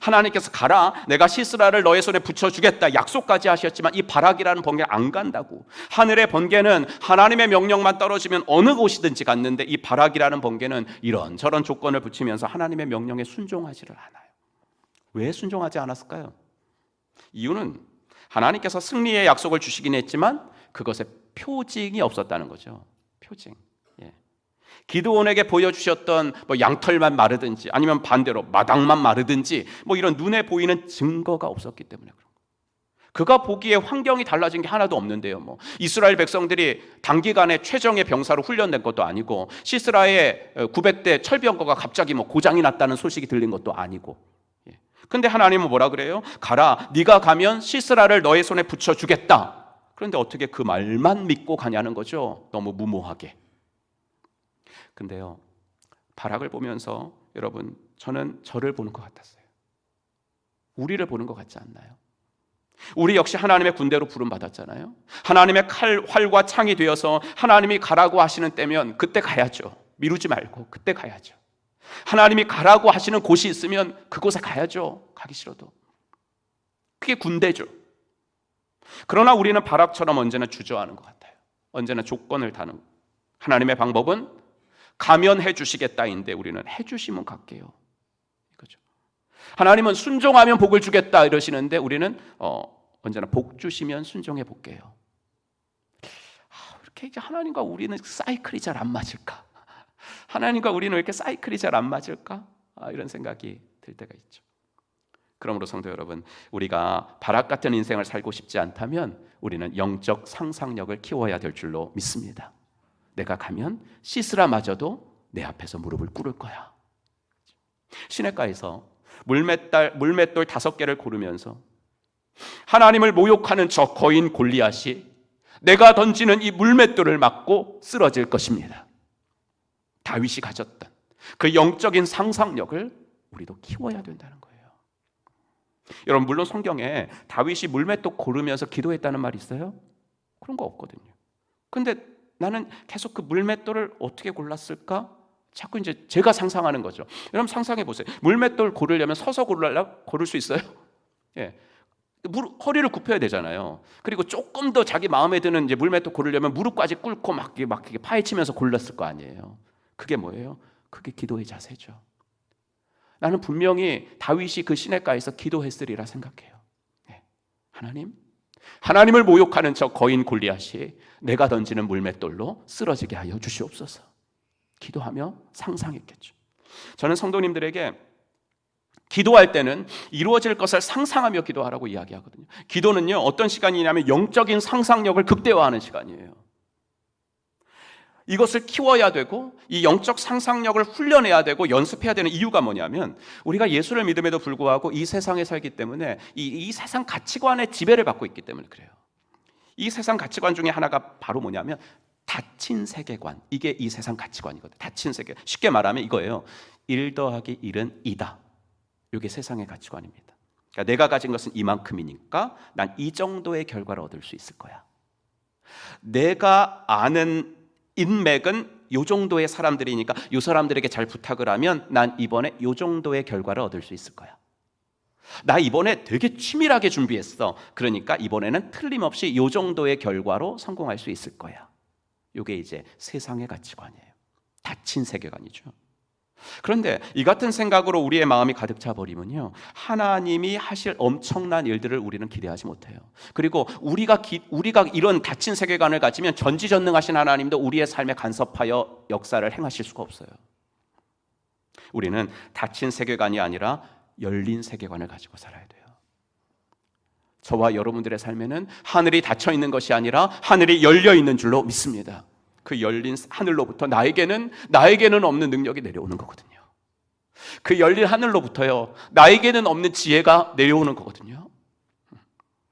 하나님께서 가라 내가 시스라를 너의 손에 붙여주겠다 약속까지 하셨지만 이 바락이라는 번개는 안 간다고. 하늘의 번개는 하나님의 명령만 떨어지면 어느 곳이든지 갔는데 이 바락이라는 번개는 이런저런 조건을 붙이면서 하나님의 명령에 순종하지를 않아요. 왜 순종하지 않았을까요? 이유는 하나님께서 승리의 약속을 주시긴 했지만 그것에 표징이 없었다는 거죠. 표징. 기드온에게 보여주셨던 뭐 양털만 마르든지 아니면 반대로 마당만 마르든지 뭐 이런 눈에 보이는 증거가 없었기 때문에 그런 거예요. 그가 보기에 환경이 달라진 게 하나도 없는데요. 뭐 이스라엘 백성들이 단기간에 최정예 병사로 훈련된 것도 아니고 시스라의 900대 철병거가 갑자기 뭐 고장이 났다는 소식이 들린 것도 아니고. 근데 하나님은 뭐라 그래요? 가라 네가 가면 시스라를 너의 손에 붙여주겠다. 그런데 어떻게 그 말만 믿고 가냐는 거죠. 너무 무모하게. 근데요 바락을 보면서 여러분 저는 저를 보는 것 같았어요. 우리를 보는 것 같지 않나요? 우리 역시 하나님의 군대로 부름받았잖아요. 하나님의 활과 창이 되어서 하나님이 가라고 하시는 때면 그때 가야죠. 미루지 말고 그때 가야죠. 하나님이 가라고 하시는 곳이 있으면 그곳에 가야죠. 가기 싫어도. 그게 군대죠. 그러나 우리는 바락처럼 언제나 주저하는 것 같아요. 언제나 조건을 다는. 하나님의 방법은 가면 해주시겠다인데 우리는 해주시면 갈게요. 이거죠. 하나님은 순종하면 복을 주겠다 이러시는데 우리는 언제나 복 주시면 순종해 볼게요. 이렇게 이제 하나님과 우리는 사이클이 잘 안 맞을까? 하나님과 우리는 왜 이렇게 사이클이 잘 안 맞을까? 이런 생각이 들 때가 있죠. 그러므로 성도 여러분, 우리가 바락 같은 인생을 살고 싶지 않다면 우리는 영적 상상력을 키워야 될 줄로 믿습니다. 내가 가면 시스라마저도 내 앞에서 무릎을 꿇을 거야. 시냇가에서 물맷돌 5개를 고르면서 하나님을 모욕하는 저 거인 골리앗이 내가 던지는 이 물맷돌을 맞고 쓰러질 것입니다. 다윗이 가졌던 그 영적인 상상력을 우리도 키워야 된다는 거예요. 여러분, 물론 성경에 다윗이 물맷돌 고르면서 기도했다는 말이 있어요? 그런 거 없거든요. 근데 나는 계속 그 물맷돌을 어떻게 골랐을까? 자꾸 이제 제가 상상하는 거죠. 여러분 상상해 보세요. 물맷돌 고르려면 서서 고를 수 있어요? 예. 허리를 굽혀야 되잖아요. 그리고 조금 더 자기 마음에 드는 이제 물맷돌 고르려면 무릎까지 꿇고 막 이렇게 파헤치면서 골랐을 거 아니에요. 그게 뭐예요? 그게 기도의 자세죠. 나는 분명히 다윗이 그 시냇가에서 기도했으리라 생각해요. 네. 하나님을 모욕하는 저 거인 골리앗이 내가 던지는 물맷돌로 쓰러지게 하여 주시옵소서. 기도하며 상상했겠죠. 저는 성도님들에게 기도할 때는 이루어질 것을 상상하며 기도하라고 이야기하거든요. 기도는요, 어떤 시간이냐면 영적인 상상력을 극대화하는 시간이에요. 이것을 키워야 되고 이 영적 상상력을 훈련해야 되고 연습해야 되는 이유가 뭐냐면 우리가 예수를 믿음에도 불구하고 이 세상에 살기 때문에 이 세상 가치관의 지배를 받고 있기 때문에 그래요. 이 세상 가치관 중에 하나가 바로 뭐냐면 닫힌 세계관. 이게 이 세상 가치관이거든요. 닫힌 세계. 쉽게 말하면 이거예요. 1 더하기 1은 2다. 이게 세상의 가치관입니다. 그러니까 내가 가진 것은 이만큼이니까 난 이 정도의 결과를 얻을 수 있을 거야. 내가 아는 인맥은 이 정도의 사람들이니까 이 사람들에게 잘 부탁을 하면 난 이번에 이 정도의 결과를 얻을 수 있을 거야. 나 이번에 되게 치밀하게 준비했어. 그러니까 이번에는 틀림없이 이 정도의 결과로 성공할 수 있을 거야. 이게 이제 세상의 가치관이에요. 닫힌 세계관이죠. 그런데 이 같은 생각으로 우리의 마음이 가득 차 버리면요, 하나님이 하실 엄청난 일들을 우리는 기대하지 못해요. 그리고 우리가 이런 닫힌 세계관을 가지면 전지전능하신 하나님도 우리의 삶에 간섭하여 역사를 행하실 수가 없어요. 우리는 닫힌 세계관이 아니라 열린 세계관을 가지고 살아야 돼요. 저와 여러분들의 삶에는 하늘이 닫혀 있는 것이 아니라 하늘이 열려 있는 줄로 믿습니다. 그 열린 하늘로부터 나에게는 없는 능력이 내려오는 거거든요. 그 열린 하늘로부터요, 나에게는 없는 지혜가 내려오는 거거든요.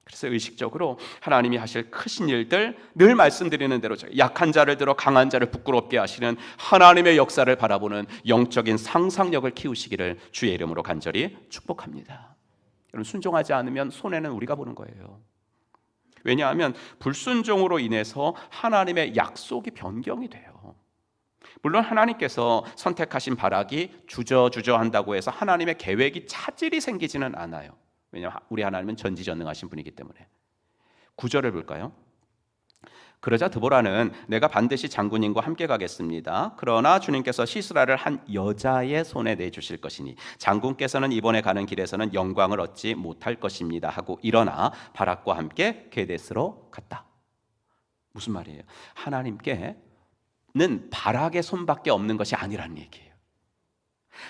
그래서 의식적으로 하나님이 하실 크신 일들, 늘 말씀드리는 대로 약한 자를 들어 강한 자를 부끄럽게 하시는 하나님의 역사를 바라보는 영적인 상상력을 키우시기를 주의 이름으로 간절히 축복합니다. 여러분, 순종하지 않으면 손해는 우리가 보는 거예요. 왜냐하면 불순종으로 인해서 하나님의 약속이 변경이 돼요. 물론 하나님께서 선택하신 바락이 주저한다고 해서 하나님의 계획이 차질이 생기지는 않아요. 왜냐하면 우리 하나님은 전지전능하신 분이기 때문에. 9절을 볼까요? 그러자 드보라는 내가 반드시 장군님과 함께 가겠습니다. 그러나 주님께서 시스라를 한 여자의 손에 내주실 것이니 장군께서는 이번에 가는 길에서는 영광을 얻지 못할 것입니다 하고 일어나 바락과 함께 게데스로 갔다. 무슨 말이에요? 하나님께는 바락의 손밖에 없는 것이 아니라는 얘기예요.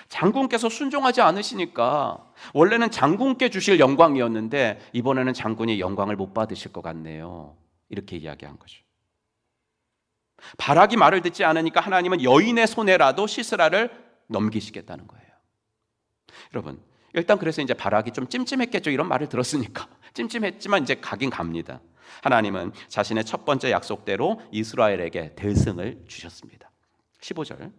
장군께서 순종하지 않으시니까 원래는 장군께 주실 영광이었는데 이번에는 장군이 영광을 못 받으실 것 같네요. 이렇게 이야기한 거죠. 바락이 말을 듣지 않으니까 하나님은 여인의 손에라도 시스라를 넘기시겠다는 거예요. 여러분, 일단 그래서 이제 바락이 좀 찜찜했겠죠. 이런 말을 들었으니까 찜찜했지만 이제 가긴 갑니다. 하나님은 자신의 첫 번째 약속대로 이스라엘에게 대승을 주셨습니다. 15절,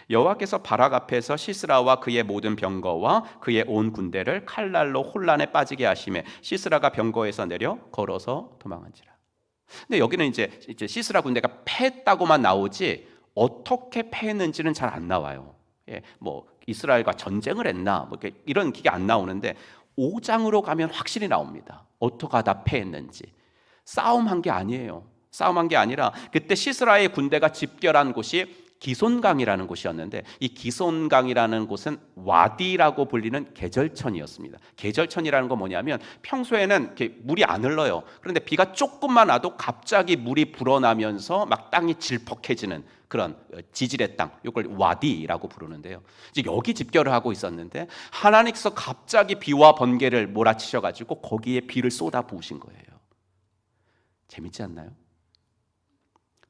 여호와께서 바락 앞에서 시스라와 그의 모든 병거와 그의 온 군대를 칼날로 혼란에 빠지게 하심에 시스라가 병거에서 내려 걸어서 도망한지라. 근데 여기는 이제 시스라 군대가 패했다고만 나오지 어떻게 패했는지는 잘 안 나와요. 예, 뭐 이스라엘과 전쟁을 했나 뭐 이런 기가 안 나오는데 5장으로 가면 확실히 나옵니다. 어떻게 하다 패했는지. 싸움한 게 아니에요. 싸움한 게 아니라 그때 시스라의 군대가 집결한 곳이 기손강이라는 곳이었는데, 이 기손강이라는 곳은 와디라고 불리는 계절천이었습니다. 계절천이라는 건 뭐냐면 평소에는 이렇게 물이 안 흘러요. 그런데 비가 조금만 와도 갑자기 물이 불어나면서 막 땅이 질퍽해지는 그런 지질의 땅, 이걸 와디라고 부르는데요. 이제 여기 집결을 하고 있었는데 하나님께서 갑자기 비와 번개를 몰아치셔가지고 거기에 비를 쏟아 부으신 거예요. 재밌지 않나요?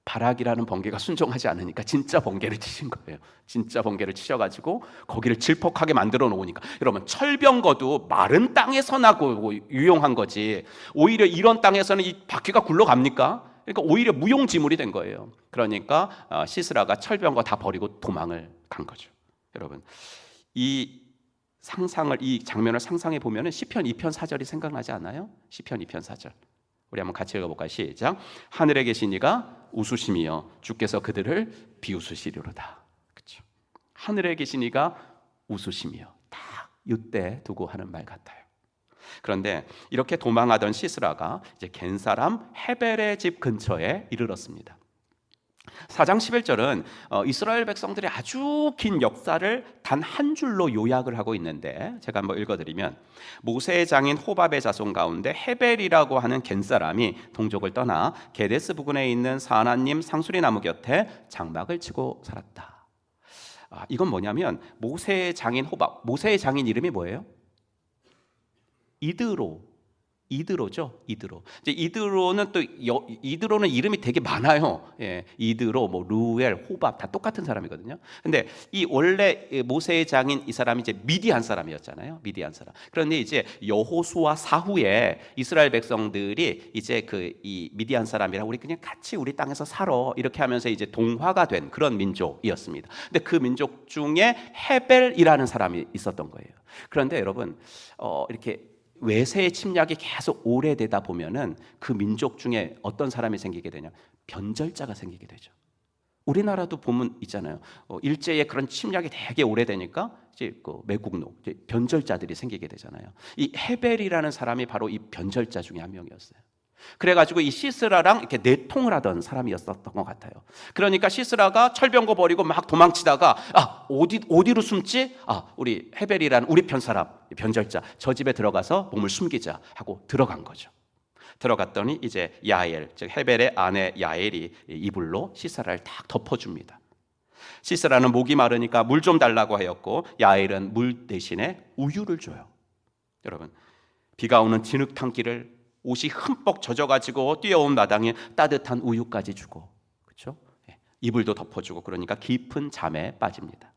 바락이라는 번개가 순종하지 않으니까 진짜 번개를 치신 거예요. 진짜 번개를 치셔가지고 거기를 질퍽하게 만들어 놓으니까, 여러분 철병거도 마른 땅에서 나고 유용한 거지, 오히려 이런 땅에서는 이 바퀴가 굴러갑니까? 그러니까 오히려 무용지물이 된 거예요. 그러니까 시스라가 철병거 다 버리고 도망을 간 거죠. 여러분, 이 장면을 상상해 보면은 시편 2편 4절이 생각나지 않아요? 시편 2편 4절. 우리 한번 같이 읽어볼까요? 시작. 하늘에 계신 이가 웃으심이여 주께서 그들을 비웃으시리로다. 그렇죠? 하늘에 계신 이가 웃으심이여, 딱 이때 두고 하는 말 같아요. 그런데 이렇게 도망하던 시스라가 이제 겐 사람 헤벨의 집 근처에 이르렀습니다. 4장 11절은 이스라엘 백성들의 아주 긴 역사를 단 한 줄로 요약을 하고 있는데, 제가 한번 읽어드리면, 모세의 장인 호밥의 자손 가운데 헤벨이라고 하는 겐 사람이 동족을 떠나 게데스 부근에 있는 사나님 상수리 나무 곁에 장막을 치고 살았다. 이건 뭐냐면 모세의 장인 호밥, 모세의 장인 이름이 뭐예요? 이드로죠. 이드로. 이제 이드로는 또 이드로는 이름이 되게 많아요. 예, 이드로, 뭐 루엘, 호밥 다 똑같은 사람이거든요. 근데 이 원래 모세의 장인 이 사람이 이제 미디안 사람이었잖아요. 미디안 사람. 그런데 이제 여호수아 사후에 이스라엘 백성들이 이제 이 미디안 사람이랑 우리 그냥 같이 우리 땅에서 살아 이렇게 하면서 이제 동화가 된 그런 민족이었습니다. 근데 그 민족 중에 헤벨이라는 사람이 있었던 거예요. 그런데 여러분, 이렇게 외세의 침략이 계속 오래되다 보면은 그 민족 중에 어떤 사람이 생기게 되냐? 변절자가 생기게 되죠. 우리나라도 보면 있잖아요. 일제의 그런 침략이 되게 오래되니까 이제 매국노, 이제 변절자들이 생기게 되잖아요. 이 헤벨이라는 사람이 바로 이 변절자 중에 한 명이었어요. 그래가지고 이 시스라랑 이렇게 내통을 하던 사람이었었던 것 같아요. 그러니까 시스라가 철병거 버리고 막 도망치다가 어디로 숨지? 우리 헤벨이라는 우리 편 사람, 변절자, 저 집에 들어가서 몸을 숨기자 하고 들어간 거죠. 들어갔더니 이제 야엘, 즉 헤벨의 아내 야엘이 이불로 시스라를 딱 덮어줍니다. 시스라는 목이 마르니까 물 좀 달라고 하였고 야엘은 물 대신에 우유를 줘요. 여러분, 비가 오는 진흙탕길을 옷이 흠뻑 젖어가지고 뛰어온 마당에 따뜻한 우유까지 주고, 그렇죠? 이불도 덮어주고, 그러니까 깊은 잠에 빠집니다.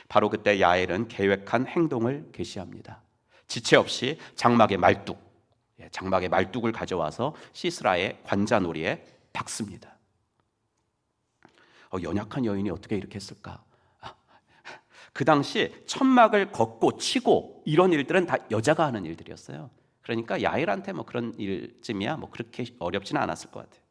바로 그때 야엘은 계획한 행동을 개시합니다. 지체 없이 장막의 말뚝을 가져와서 시스라의 관자놀이에 박습니다. 연약한 여인이 어떻게 이렇게 했을까? 그 당시 천막을 걷고 치고 이런 일들은 다 여자가 하는 일들이었어요. 그러니까 야엘한테 뭐 그런 일쯤이야 뭐 그렇게 어렵지는 않았을 것 같아요.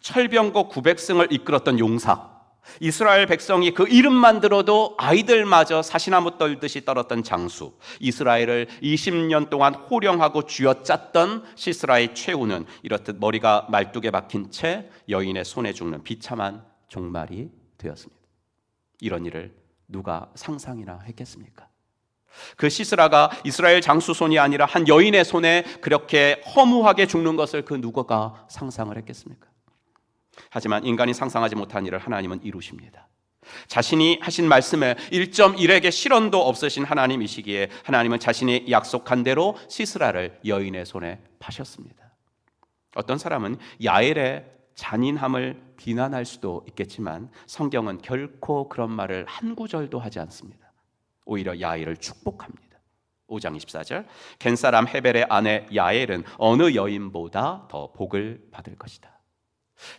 철병거 900승을 이끌었던 용사, 이스라엘 백성이 그 이름만 들어도 아이들마저 사시나무 떨듯이 떨었던 장수, 이스라엘을 20년 동안 호령하고 쥐어짰던 시스라의 최후는 이렇듯 머리가 말뚝에 박힌 채 여인의 손에 죽는 비참한 종말이 되었습니다. 이런 일을 누가 상상이나 했겠습니까? 그 시스라가 이스라엘 장수 손이 아니라 한 여인의 손에 그렇게 허무하게 죽는 것을 그 누구가 상상을 했겠습니까? 하지만 인간이 상상하지 못한 일을 하나님은 이루십니다. 자신이 하신 말씀에 1.1액의 실언도 없으신 하나님이시기에 하나님은 자신이 약속한 대로 시스라를 여인의 손에 파셨습니다. 어떤 사람은 야엘의 잔인함을 비난할 수도 있겠지만 성경은 결코 그런 말을 한 구절도 하지 않습니다. 오히려 야엘을 축복합니다. 5장 24절, 겐 사람 헤벨의 아내 야엘은 어느 여인보다 더 복을 받을 것이다.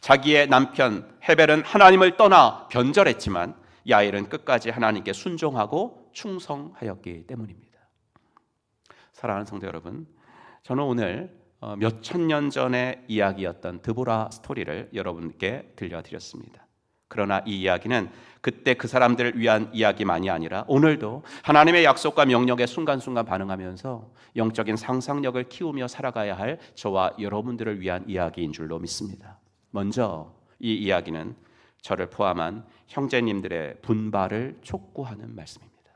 자기의 남편 헤벨은 하나님을 떠나 변절했지만 야엘은 끝까지 하나님께 순종하고 충성하였기 때문입니다. 사랑하는 성도 여러분, 저는 오늘 몇천 년 전의 이야기였던 드보라 스토리를 여러분께 들려드렸습니다. 그러나 이 이야기는 그때 그 사람들을 위한 이야기만이 아니라 오늘도 하나님의 약속과 명령에 순간순간 반응하면서 영적인 상상력을 키우며 살아가야 할 저와 여러분들을 위한 이야기인 줄로 믿습니다. 먼저 이 이야기는 저를 포함한 형제님들의 분발을 촉구하는 말씀입니다.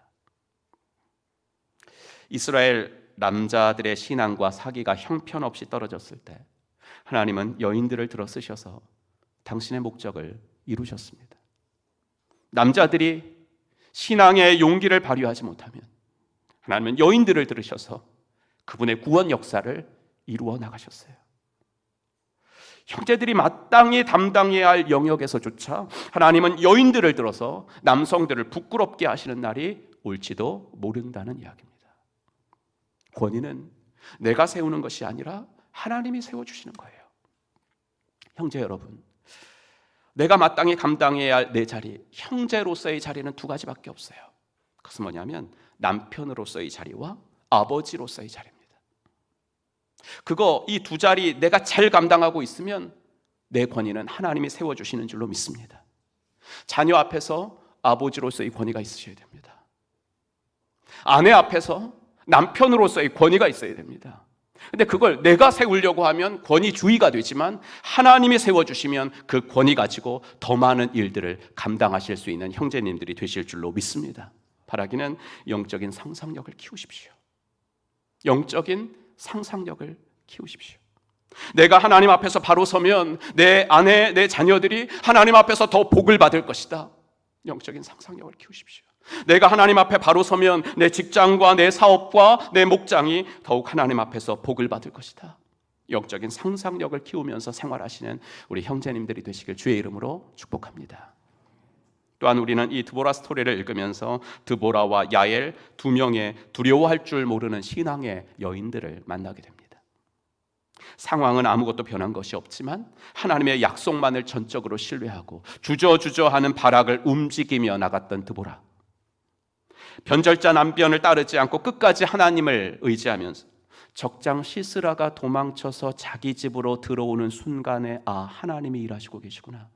이스라엘 남자들의 신앙과 사기가 형편없이 떨어졌을 때 하나님은 여인들을 들어 쓰셔서 당신의 목적을 이루셨습니다. 남자들이 신앙의 용기를 발휘하지 못하면 하나님은 여인들을 들으셔서 그분의 구원 역사를 이루어 나가셨어요. 형제들이 마땅히 담당해야 할 영역에서조차 하나님은 여인들을 들어서 남성들을 부끄럽게 하시는 날이 올지도 모른다는 이야기입니다. 권위는 내가 세우는 것이 아니라 하나님이 세워주시는 거예요. 형제 여러분, 내가 마땅히 감당해야 할 내 자리, 형제로서의 자리는 두 가지밖에 없어요. 그것은 뭐냐면 남편으로서의 자리와 아버지로서의 자리입니다. 이 두 자리 내가 잘 감당하고 있으면 내 권위는 하나님이 세워주시는 줄로 믿습니다. 자녀 앞에서 아버지로서의 권위가 있으셔야 됩니다. 아내 앞에서 남편으로서의 권위가 있어야 됩니다. 근데 그걸 내가 세우려고 하면 권위주의가 되지만 하나님이 세워주시면 그 권위 가지고 더 많은 일들을 감당하실 수 있는 형제님들이 되실 줄로 믿습니다. 바라기는 영적인 상상력을 키우십시오. 영적인 상상력을 키우십시오. 내가 하나님 앞에서 바로 서면 내 아내, 내 자녀들이 하나님 앞에서 더 복을 받을 것이다. 영적인 상상력을 키우십시오. 내가 하나님 앞에 바로 서면 내 직장과 내 사업과 내 목장이 더욱 하나님 앞에서 복을 받을 것이다. 영적인 상상력을 키우면서 생활하시는 우리 형제님들이 되시길 주의 이름으로 축복합니다. 또한 우리는 이 드보라 스토리를 읽으면서 드보라와 야엘 두 명의 두려워할 줄 모르는 신앙의 여인들을 만나게 됩니다. 상황은 아무것도 변한 것이 없지만 하나님의 약속만을 전적으로 신뢰하고 주저주저하는 바락을 움직이며 나갔던 드보라. 변절자 남편을 따르지 않고 끝까지 하나님을 의지하면서 적장 시스라가 도망쳐서 자기 집으로 들어오는 순간에 하나님이 일하시고 계시구나.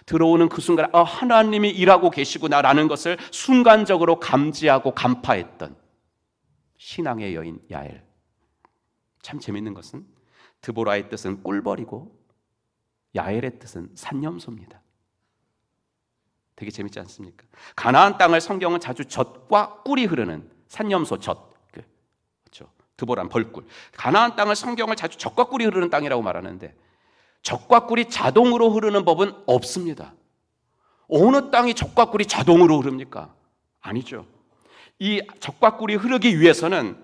들어오는 그 순간에 하나님이 일하고 계시구나라는 것을 순간적으로 감지하고 간파했던 신앙의 여인 야엘. 참 재밌는 것은 드보라의 뜻은 꿀벌이고 야엘의 뜻은 산염소입니다. 되게 재밌지 않습니까? 가나안 땅을 성경은 자주 젖과 꿀이 흐르는 산염소 젖, 그렇죠? 드보라는 벌꿀. 가나안 땅을 성경을 자주 젖과 꿀이 흐르는 땅이라고 말하는데 젖과 꿀이 자동으로 흐르는 법은 없습니다. 어느 땅이 젖과 꿀이 자동으로 흐릅니까? 아니죠. 이 젖과 꿀이 흐르기 위해서는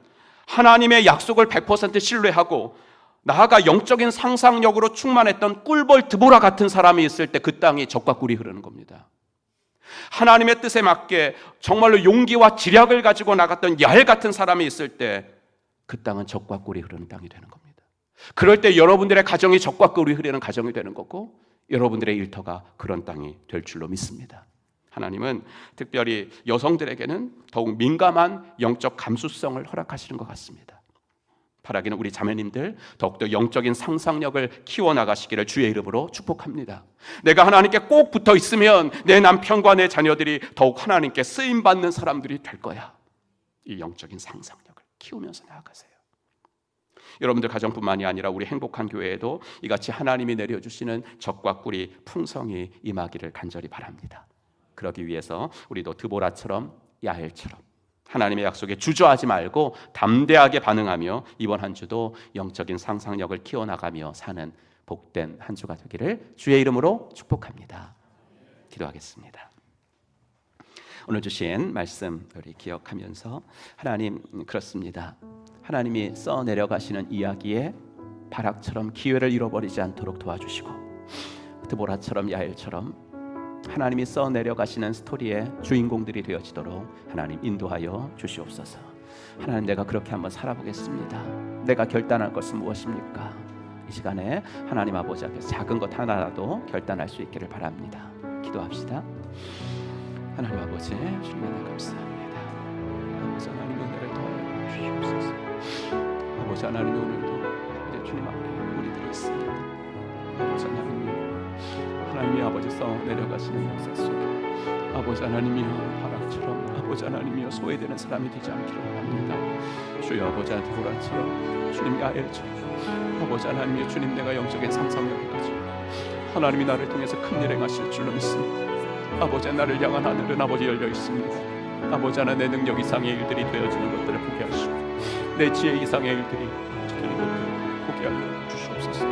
하나님의 약속을 100% 신뢰하고 나아가 영적인 상상력으로 충만했던 꿀벌 드보라 같은 사람이 있을 때 그 땅이 젖과 꿀이 흐르는 겁니다. 하나님의 뜻에 맞게 정말로 용기와 지략을 가지고 나갔던 야엘 같은 사람이 있을 때 그 땅은 젖과 꿀이 흐르는 땅이 되는 겁니다. 그럴 때 여러분들의 가정이 젖과 꿀이 흐르는 가정이 되는 거고 여러분들의 일터가 그런 땅이 될 줄로 믿습니다. 하나님은 특별히 여성들에게는 더욱 민감한 영적 감수성을 허락하시는 것 같습니다. 바라기는 우리 자매님들 더욱더 영적인 상상력을 키워나가시기를 주의 이름으로 축복합니다. 내가 하나님께 꼭 붙어 있으면 내 남편과 내 자녀들이 더욱 하나님께 쓰임받는 사람들이 될 거야. 이 영적인 상상력을 키우면서 나아가세요. 여러분들 가정뿐만이 아니라 우리 행복한 교회에도 이같이 하나님이 내려주시는 젖과 꿀이 풍성히 임하기를 간절히 바랍니다. 그러기 위해서 우리도 드보라처럼 야엘처럼 하나님의 약속에 주저하지 말고 담대하게 반응하며 이번 한 주도 영적인 상상력을 키워나가며 사는 복된 한 주가 되기를 주의 이름으로 축복합니다. 기도하겠습니다. 오늘 주신 말씀 우리 기억하면서 하나님 그렇습니다. 하나님이 써내려가시는 이야기에 바락처럼 기회를 잃어버리지 않도록 도와주시고 드보라처럼 야엘처럼 하나님이 써내려가시는 스토리의 주인공들이 되어지도록 하나님 인도하여 주시옵소서. 하나님 내가 그렇게 한번 살아보겠습니다. 내가 결단할 것은 무엇입니까? 이 시간에 하나님 아버지 앞에 작은 것 하나라도 결단할 수 있기를 바랍니다. 기도합시다. 하나님 아버지 주님 하나 감사합니다. 아버지 하나님 은혜를 더하여 주시옵소서. 아버지 하나님 오늘도 이제 주님 앞에 우리들이 있습니다. 아버지 하나님 하나님의 아버지 써 내려가시는 역사 속에 아버지 하나님이여 바람처럼 아버지 하나님이여 소외되는 사람이 되지 않기를 원합니다. 주여 아버지 데보라처럼 주님 야엘처럼 아버지 하나님이여 주님 내가 영적인 상상력을 가지고 하나님이 나를 통해서 큰 일 행하실 줄로 믿습니다. 아버지 나를 향한 하늘은 아버지 열려 있습니다. 아버지 하나 내 능력 이상의 일들이 되어지는 것들을 보게 하시고 내 지혜 이상의 일들이 되는 것들을 보게 하여 주시옵소서.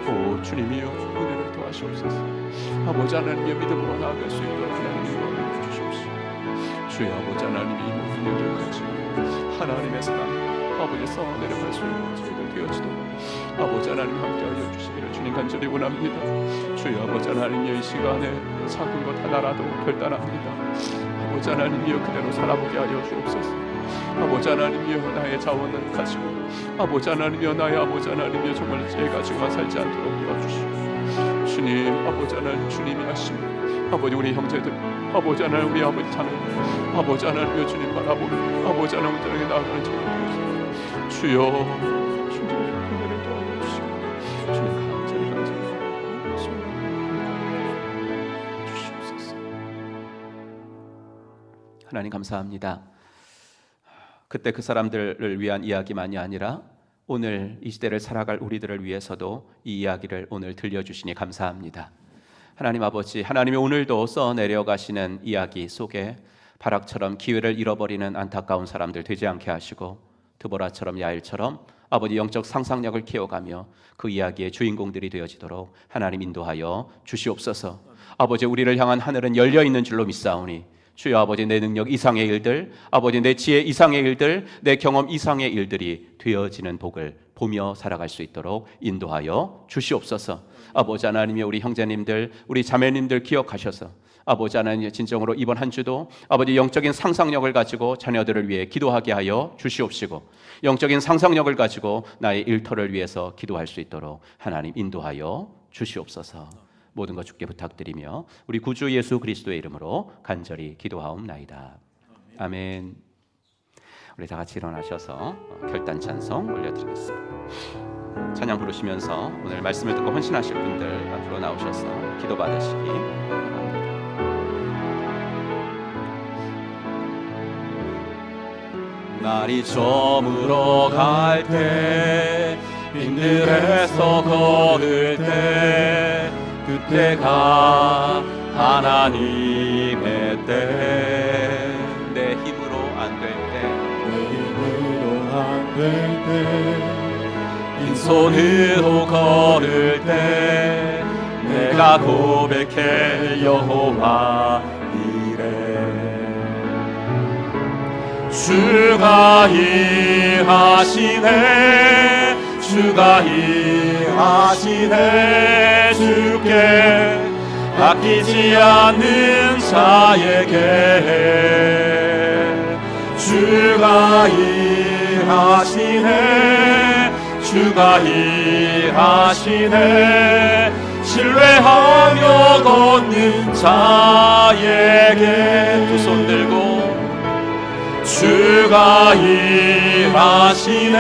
오 주님이여 은혜를 더하시옵소서. 아버지 하나님의 믿음으로 나아갈 수 있도록 하나님이 도와주시옵소서. 주여 아버지 하나님이 이 모든 일들을 가지고 하나님의 사랑 아버지 써 내려갈 수 있는 저희들 되어지도록 아버지 하나님 함께하여 주시기를 주님 간절히 원합니다. 주여 아버지 하나님이여 이 시간에 작은 것 하나라도 결단합니다. 아버지 하나님이여 그대로 살아보게 하여 주옵소서. 아버지 하나님이여 나의 자원을 가지고 아버지 하나님이여 나의 아버지 하나님이여 정말 제 가지고만 살지 않도록 도와주시고 주님 아버지 하나님 주님이 하시는 아버지 우리 형제들 아버지 하나님 우리 아버지 자녀 아버지 하나님이여 주님 바라보는 아버지 하나님 운전하게 나아가는 저희 주여 주님 은혜를 도와주시고 주님 간절히 주시옵소서. 하나님 감사합니다. 그때 그 사람들을 위한 이야기만이 아니라 오늘 이 시대를 살아갈 우리들을 위해서도 이 이야기를 오늘 들려주시니 감사합니다. 하나님 아버지, 하나님이 오늘도 써내려가시는 이야기 속에 바락처럼 기회를 잃어버리는 안타까운 사람들 되지 않게 하시고 드보라처럼 야일처럼 아버지 영적 상상력을 키워가며 그 이야기의 주인공들이 되어지도록 하나님 인도하여 주시옵소서. 아버지 우리를 향한 하늘은 열려있는 줄로 믿사오니 주여 아버지 내 능력 이상의 일들 아버지 내 지혜 이상의 일들 내 경험 이상의 일들이 되어지는 복을 보며 살아갈 수 있도록 인도하여 주시옵소서. 아버지 하나님이 우리 형제님들 우리 자매님들 기억하셔서 아버지 하나님 진정으로 이번 한 주도 아버지 영적인 상상력을 가지고 자녀들을 위해 기도하게 하여 주시옵시고 영적인 상상력을 가지고 나의 일터를 위해서 기도할 수 있도록 하나님 인도하여 주시옵소서. 모든 것 주께 부탁드리며 우리 구주 예수 그리스도의 이름으로 간절히 기도하옵나이다. 아멘. 우리 다 같이 일어나셔서 결단 찬송 올려드리겠습니다. 찬양 부르시면서 오늘 말씀을 듣고 헌신하실 분들 앞으로 나오셔서 기도 받으시기 바랍니다. 날이 저물어 갈 때 빈들에서 걸을 때 그때가 하나님의 때 내 힘으로 안 될 때 내 힘으로 안 될 때 빈손으로 걸을 때 내가 고백해 여호와 이래 주가 일하시네 주가 일하시네 주께 아끼지 않는 자에게 주가 일하시네 주가 일하시네 신뢰하며 걷는 자에게 두 손 들고 주가 일하시네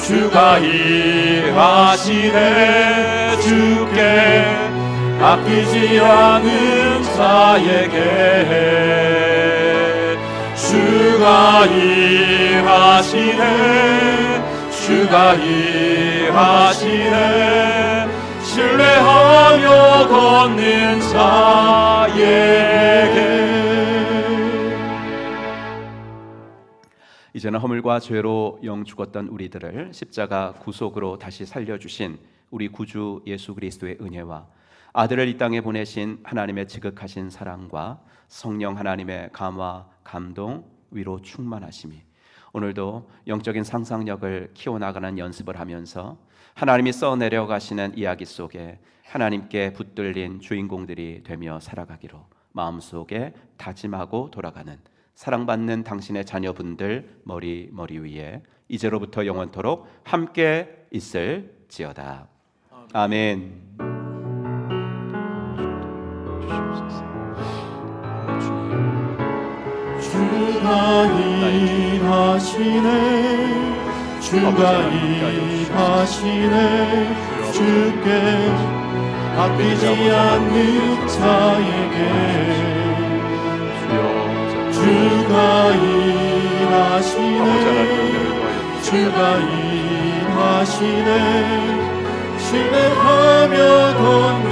주가 일하시네 주께 아끼지 않은 자에게 주가 일하시네 주가 일하시네 신뢰하며 걷는 자에게 이제는 허물과 죄로 영 죽었던 우리들을 십자가 구속으로 다시 살려주신 우리 구주 예수 그리스도의 은혜와 아들을 이 땅에 보내신 하나님의 지극하신 사랑과 성령 하나님의 감화, 감동, 위로 충만하심이 오늘도 영적인 상상력을 키워나가는 연습을 하면서 하나님이 써내려가시는 이야기 속에 하나님께 붙들린 주인공들이 되며 살아가기로 마음속에 다짐하고 돌아가는 사랑받는 당신의 자녀분들 머리 위에 이제로부터 영원토록 함께 있을지어다. 아멘. 주가 일하시네 주가 일하시네 주께 바뀌지 않는 자에게 주가 일하시네 주가 일하시네 신뢰하며 걷는